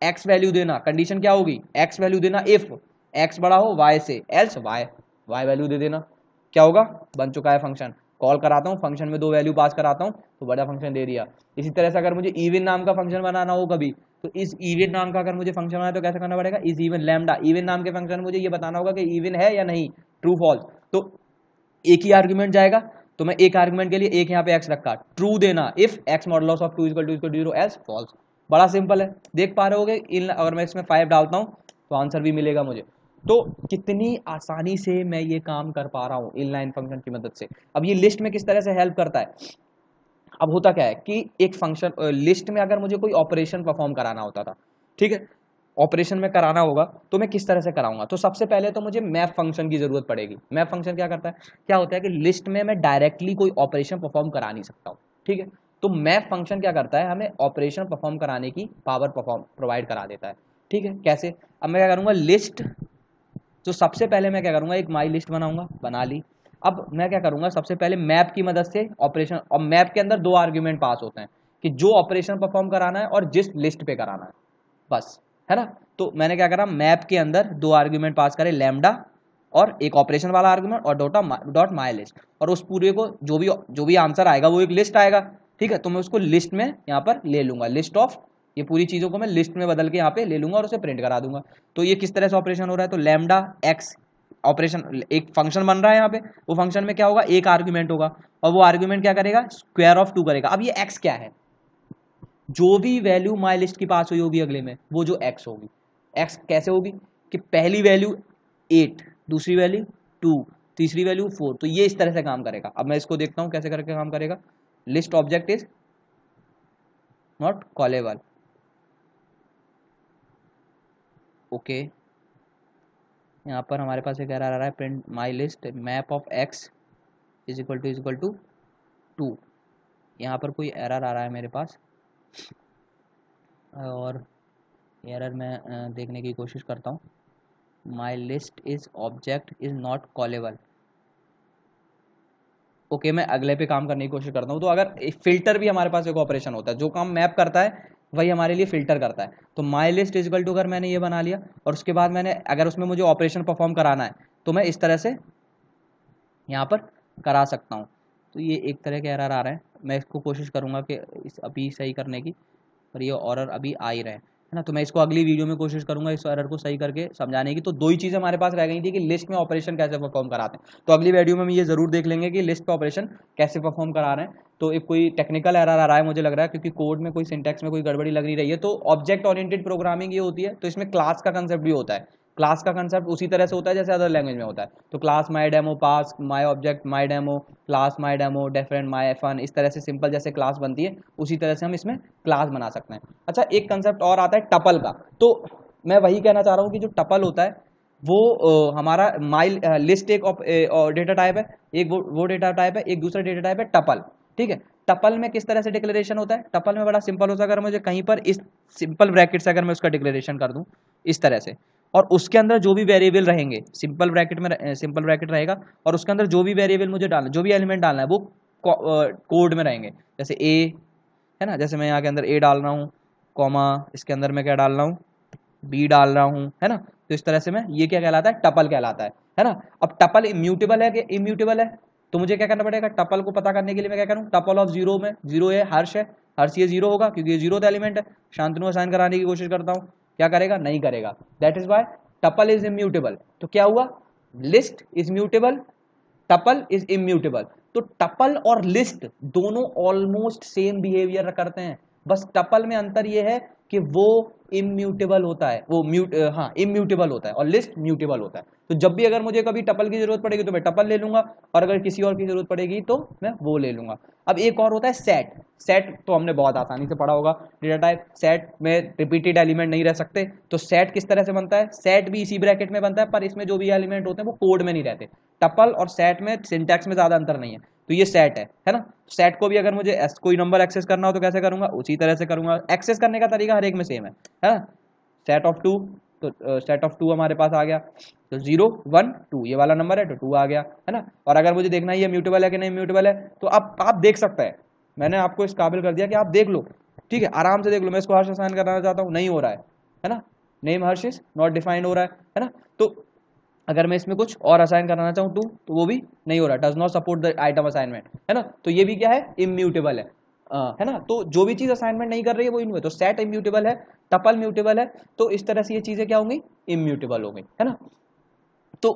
एक्स वैल्यू देना, कंडीशन क्या होगी, एक्स वैल्यू देना इफ एक्स बड़ा हो वाई से, एल्स वाई वैल्यू दे देना। क्या होगा, बन चुका है फंक्शन। कॉल कराता हूँ, फंक्शन में दो वैल्यू पास कराता हूँ तो बड़ा फंक्शन दे दिया। इसी तरह से अगर मुझे इवन नाम का फंक्शन बनाना हो कभी, तो इस इवन नाम का अगर मुझे फंक्शन बनाना है तो कैसे करना पड़ेगा, इस इवन लैम्डा, इवन नाम के फंक्शन मुझे ये बताना होगा कि इवन है या नहीं, ट्रू फॉल्स। तो एक ही आर्ग्यूमेंट जाएगा, तो मैं एक आर्ग्यूमेंट के लिए एक यहाँ पे एक्स रखा, ट्रू देना if X modulus of 2 = 0 else false. बड़ा सिंपल है, देख पा रहे होगे। अगर मैं इसमें 5 डालता हूँ तो आंसर भी मिलेगा मुझे। तो कितनी आसानी से मैं ये काम कर पा रहा हूँ इनलाइन फंक्शन की मदद से। अब ये लिस्ट में किस तरह से हेल्प करता है, अब होता क्या है कि एक फंक्शन लिस्ट में अगर मुझे कोई ऑपरेशन परफॉर्म कराना होता था, ठीक है, ऑपरेशन में कराना होगा तो मैं किस तरह से कराऊंगा, तो सबसे पहले तो मुझे मैप फंक्शन की जरूरत पड़ेगी। मैप फंक्शन क्या करता है, क्या होता है कि लिस्ट में मैं डायरेक्टली कोई ऑपरेशन परफॉर्म करा नहीं सकता हूँ, ठीक है, तो मैप फंक्शन क्या करता है, हमें ऑपरेशन परफॉर्म कराने की पावर परफॉर्म प्रोवाइड करा देता है, ठीक है। कैसे, अब मैं क्या करूंगा, लिस्ट, तो सबसे पहले मैं क्या करूंगा, एक माई लिस्ट बनाऊंगा, बना ली। अब मैं क्या करूंगा, सबसे पहले मैप की मदद से ऑपरेशन, और मैप के अंदर दो आर्ग्यूमेंट पास होते हैं कि जो ऑपरेशन परफॉर्म कराना है और जिस लिस्ट पे कराना है, बस, है ना। तो मैंने क्या करा, मैप के अंदर दो आर्ग्यूमेंट पास करे, लैम्डा और एक ऑपरेशन वाला आर्ग्यूमेंट और डॉट माई लिस्ट, और उस पूरे को जो भी आंसर आएगा वो एक लिस्ट आएगा, ठीक है, तो मैं उसको लिस्ट में यहाँ पर ले लूंगा, लिस्ट ऑफ, ये पूरी चीजों को मैं लिस्ट में बदल के यहाँ पे ले लूंगा और उसे प्रिंट करा दूंगा। तो ये किस तरह से ऑपरेशन हो रहा है, तो लैम्डा एक्स ऑपरेशन, एक फंक्शन बन रहा है यहाँ पे, वो फंक्शन में क्या होगा, एक आर्ग्यूमेंट होगा और वो आर्ग्यूमेंट क्या करेगा, स्क्वायर ऑफ 2 करेगा। अब ये एक्स क्या है, जो भी वैल्यू माई लिस्ट की पास हुई होगी अगले में, वो जो एक्स होगी, एक्स कैसे होगी कि पहली वैल्यू 8, दूसरी वैल्यू 2, तीसरी वैल्यू 4, तो ये इस तरह से काम करेगा। अब मैं इसको देखता हूं कैसे करके काम करेगा, list object is not callable, okay, यहाँ पर हमारे पास एक एरर आ रहा है, print my list map of X is equal to 2, यहाँ पर कोई एरर आ रहा है मेरे पास, और एरर मैं देखने की कोशिश करता हूँ। My list is object is not callable, okay, मैं अगले पे काम करने की कोशिश करता हूँ। तो अगर फिल्टर भी हमारे पास एक ऑपरेशन होता है, जो काम मैप करता है वही हमारे लिए फिल्टर करता है। तो माई लिस्ट इजिकल टू, अगर मैंने ये बना लिया और उसके बाद मैंने अगर उसमें मुझे ऑपरेशन परफॉर्म कराना है तो मैं इस तरह से यहाँ पर करा सकता हूँ। तो ये एक तरह के एरर आ रहे हैं, मैं इसको कोशिश करूँगा कि इस अभी सही करने की, और ये एरर अभी आ ही रहे हैं, है ना। तो मैं इसको अगली वीडियो में कोशिश करूंगा इस एरर को सही करके समझाने की। तो दो ही चीज़ें हमारे पास रह गई थी कि लिस्ट में ऑपरेशन कैसे परफॉर्म कराते हैं, तो अगली वीडियो में हम ये जरूर देख लेंगे कि लिस्ट पे ऑपरेशन कैसे परफॉर्म करा रहे हैं। तो एक कोई टेक्निकल एरर आ रहा है मुझे लग रहा है, क्योंकि कोड में कोई सिंटैक्स में कोई गड़बड़ी लग नहीं रही है। तो ऑब्जेक्ट ओरिएंटेड प्रोग्रामिंग ये होती है, तो इसमें क्लास का कंसेप्ट भी होता है। क्लास का कंसेप्ट उसी तरह से होता है जैसे अदर लैंग्वेज में होता है। तो class my demo, pass my object my demo, class my demo, different my fun, इस तरह से सिंपल जैसे क्लास बनती है उसी तरह से हम इसमें क्लास बना सकते हैं। अच्छा, एक कंसेप्ट और आता है टपल का। तो मैं वही कहना चाह रहा हूँ कि जो टपल होता है वो हमारा माई लिस्ट एक डेटा टाइप है, एक वो डेटा टाइप है, एक दूसरा डेटा टाइप है टपल, ठीक है। टपल में किस तरह से डिक्लेरेशन होता है, टपल में बड़ा सिंपल होता है, अगर मुझे कहीं पर इस सिंपल ब्रैकेट से अगर मैं उसका डिक्लेरेशन कर दूं इस तरह से, और उसके अंदर जो भी वेरिएबल रहेंगे सिंपल ब्रैकेट में, सिंपल ब्रैकेट रहेगा और उसके अंदर जो भी वेरिएबल मुझे डालना, जो भी एलिमेंट डालना है वो कोड में रहेंगे। जैसे ए है ना, जैसे मैं यहाँ के अंदर ए डाल रहा हूँ, कॉमा इसके अंदर मैं क्या डाल रहा हूँ, बी डाल रहा हूँ, है ना। तो इस तरह से मैं, ये क्या कहलाता है, टपल कहलाता है ना। अब टपल इम्यूटेबल है कि इम्यूटेबल है, तो मुझे क्या करना पड़ेगा, टपल को पता करने के लिए मैं क्या करूँ, टपल ऑफ जीरो में, जीरो है हर्ष है, हर्ष ये जीरो होगा क्योंकि ये जीरो एलिमेंट है। शांतनु असाइन कराने की कोशिश करता हूँ, क्या करेगा, नहीं करेगा, that is why tuple is immutable. तो क्या हुआ, list is mutable, tuple is immutable. तो टपल और लिस्ट दोनों ऑलमोस्ट सेम बिहेवियर करते हैं, बस टपल में अंतर यह है कि वो इम्यूटेबल होता है, वो इम्यूटेबल होता है, और लिस्ट म्यूटेबल होता है। तो जब भी अगर मुझे कभी टपल की जरूरत पड़ेगी तो मैं टपल ले लूंगा, और अगर किसी और की जरूरत पड़ेगी तो मैं वो ले लूंगा। अब एक और होता है सेट। सेट तो हमने बहुत आसानी से पढ़ा होगा, डेटा टाइप, सेट में रिपीटेड एलिमेंट नहीं रह सकते। तो सेट किस तरह से बनता है, सेट भी इसी ब्रैकेट में बनता है, पर इसमें जो भी एलिमेंट होते हैं वो कोड में नहीं रहते। टपल और सेट में सिंटैक्स में ज्यादा अंतर नहीं है, तो ये सेट है ना। सेट को भी अगर मुझे कोई नंबर एक्सेस करना हो तो कैसे करूंगा, उसी तरह से करूंगा। एक्सेस करने का तरीका हर एक में सेम है ना। सेट ऑफ टू, तो सेट ऑफ टू हमारे पास आ गया, तो 0 1 2 ये वाला नंबर है तो 2 आ गया, है ना। और अगर मुझे देखना ये म्यूटेबल है कि नहीं म्यूटेबल है, तो अब आप देख सकते हैं, मैंने आपको इस काबिल कर दिया कि आप देख लो, ठीक है, आराम से देख लो। मैं इसको हर्ष असाइन करना चाहता हूँ, नहीं हो रहा है ना, name Harsh is not defined हो रहा है ना। तो अगर मैं इसमें कुछ और असाइन कराना चाहूँ टू, तो वो भी नहीं हो रहा, does not support the item assignment, है ना। तो ये भी क्या है, इम्यूटेबल है ना। तो जो भी चीज असाइनमेंट नहीं कर रही है वो इम्यूटेबल, तो सेट इम्यूटेबल है, टपल म्यूटेबल है, तो इस तरह से ये चीजें क्या होंगी, इम्यूटेबल होंगी, है ना। तो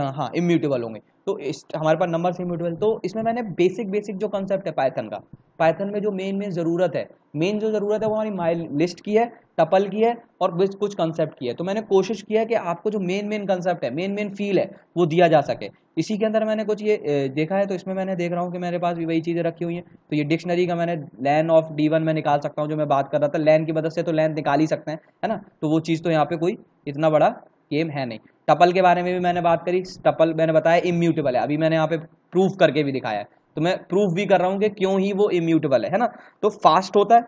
हाँ, इम्यूटेबल होंगे। तो इस हमारे पास नंबर से इम्यूटेबल। तो इसमें मैंने बेसिक जो कंसेप्ट है पाइथन का, पाइथन में जो मेन ज़रूरत है, मेन जो ज़रूरत है वो हमारी माइल लिस्ट की है, टपल की है और कुछ कंसेप्ट की है। तो मैंने कोशिश किया कि आपको जो मेन कंसेप्ट है, मेन फील है वो दिया जा सके। इसी के अंदर मैंने कुछ ये देखा है। तो इसमें मैंने देख रहा हूँ कि मेरे पास भी वही चीज़ें रखी हुई हैं। तो ये डिक्शनरी का मैंने लैन ऑफ D1 में निकाल सकता हूँ, जो मैं बात कर रहा था, लैन की मदद से तो लैन निकाल ही सकते हैं, है ना। तो वो चीज़ तो यहाँ पे कोई इतना बड़ा गेम है नहीं। टपल के बारे में भी मैंने बात करी, टपल मैंने बताया इम्यूटेबल है, अभी मैंने यहाँ पे प्रूफ करके भी दिखाया है। तो मैं प्रूफ भी कर रहा हूँ कि क्यों ही वो इम्यूटेबल है ना। तो फास्ट होता है,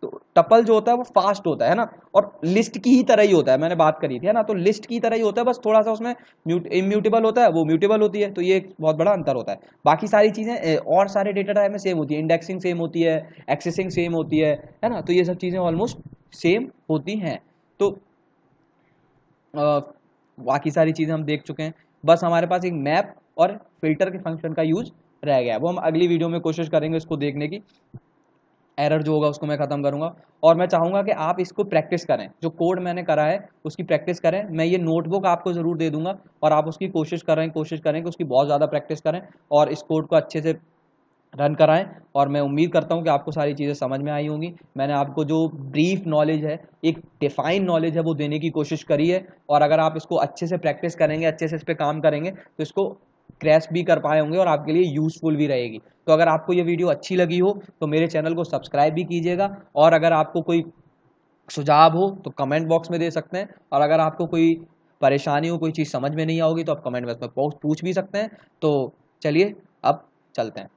तो टपल जो होता है वो फास्ट होता है ना, और लिस्ट की ही तरह ही होता है, मैंने बात करी थी, है ना। तो लिस्ट की तरह ही होता है, बस थोड़ा सा उसमें इम्यूटेबल होता है, वो म्यूटेबल होती है। तो ये एक बहुत बड़ा अंतर होता है। बाकी सारी चीज़ें और सारे डेटा टाइप में सेम होती है, इंडेक्सिंग सेम होती है, एक्सेसिंग सेम होती है ना। तो ये सब चीज़ें ऑलमोस्ट सेम होती हैं। तो बाकी सारी चीज़ें हम देख चुके हैं। बस हमारे पास एक मैप और फिल्टर के फंक्शन का यूज रह गया है, वो हम अगली वीडियो में कोशिश करेंगे उसको देखने की। एरर जो होगा उसको मैं ख़त्म करूँगा, और मैं चाहूँगा कि आप इसको प्रैक्टिस करें, जो कोड मैंने करा है उसकी प्रैक्टिस करें। मैं ये नोटबुक आपको ज़रूर दे दूँगा, और आप उसकी कोशिश करें कि उसकी बहुत ज़्यादा प्रैक्टिस करें और इस कोड को अच्छे से रन कराएं। और मैं उम्मीद करता हूं कि आपको सारी चीज़ें समझ में आई होंगी। मैंने आपको जो ब्रीफ नॉलेज है, एक डिफाइन नॉलेज है, वो देने की कोशिश करी है। और अगर आप इसको अच्छे से प्रैक्टिस करेंगे, अच्छे से इस पर काम करेंगे, तो इसको क्रैश भी कर पाए होंगे और आपके लिए यूज़फुल भी रहेगी। तो अगर आपको ये वीडियो अच्छी लगी हो तो मेरे चैनल को सब्सक्राइब भी कीजिएगा, और अगर आपको कोई सुझाव हो तो कमेंट बॉक्स में दे सकते हैं, और अगर आपको कोई परेशानी हो, कोई चीज़ समझ में नहीं आओगी, तो आप कमेंट बॉक्स में पूछ भी सकते हैं। तो चलिए अब चलते हैं।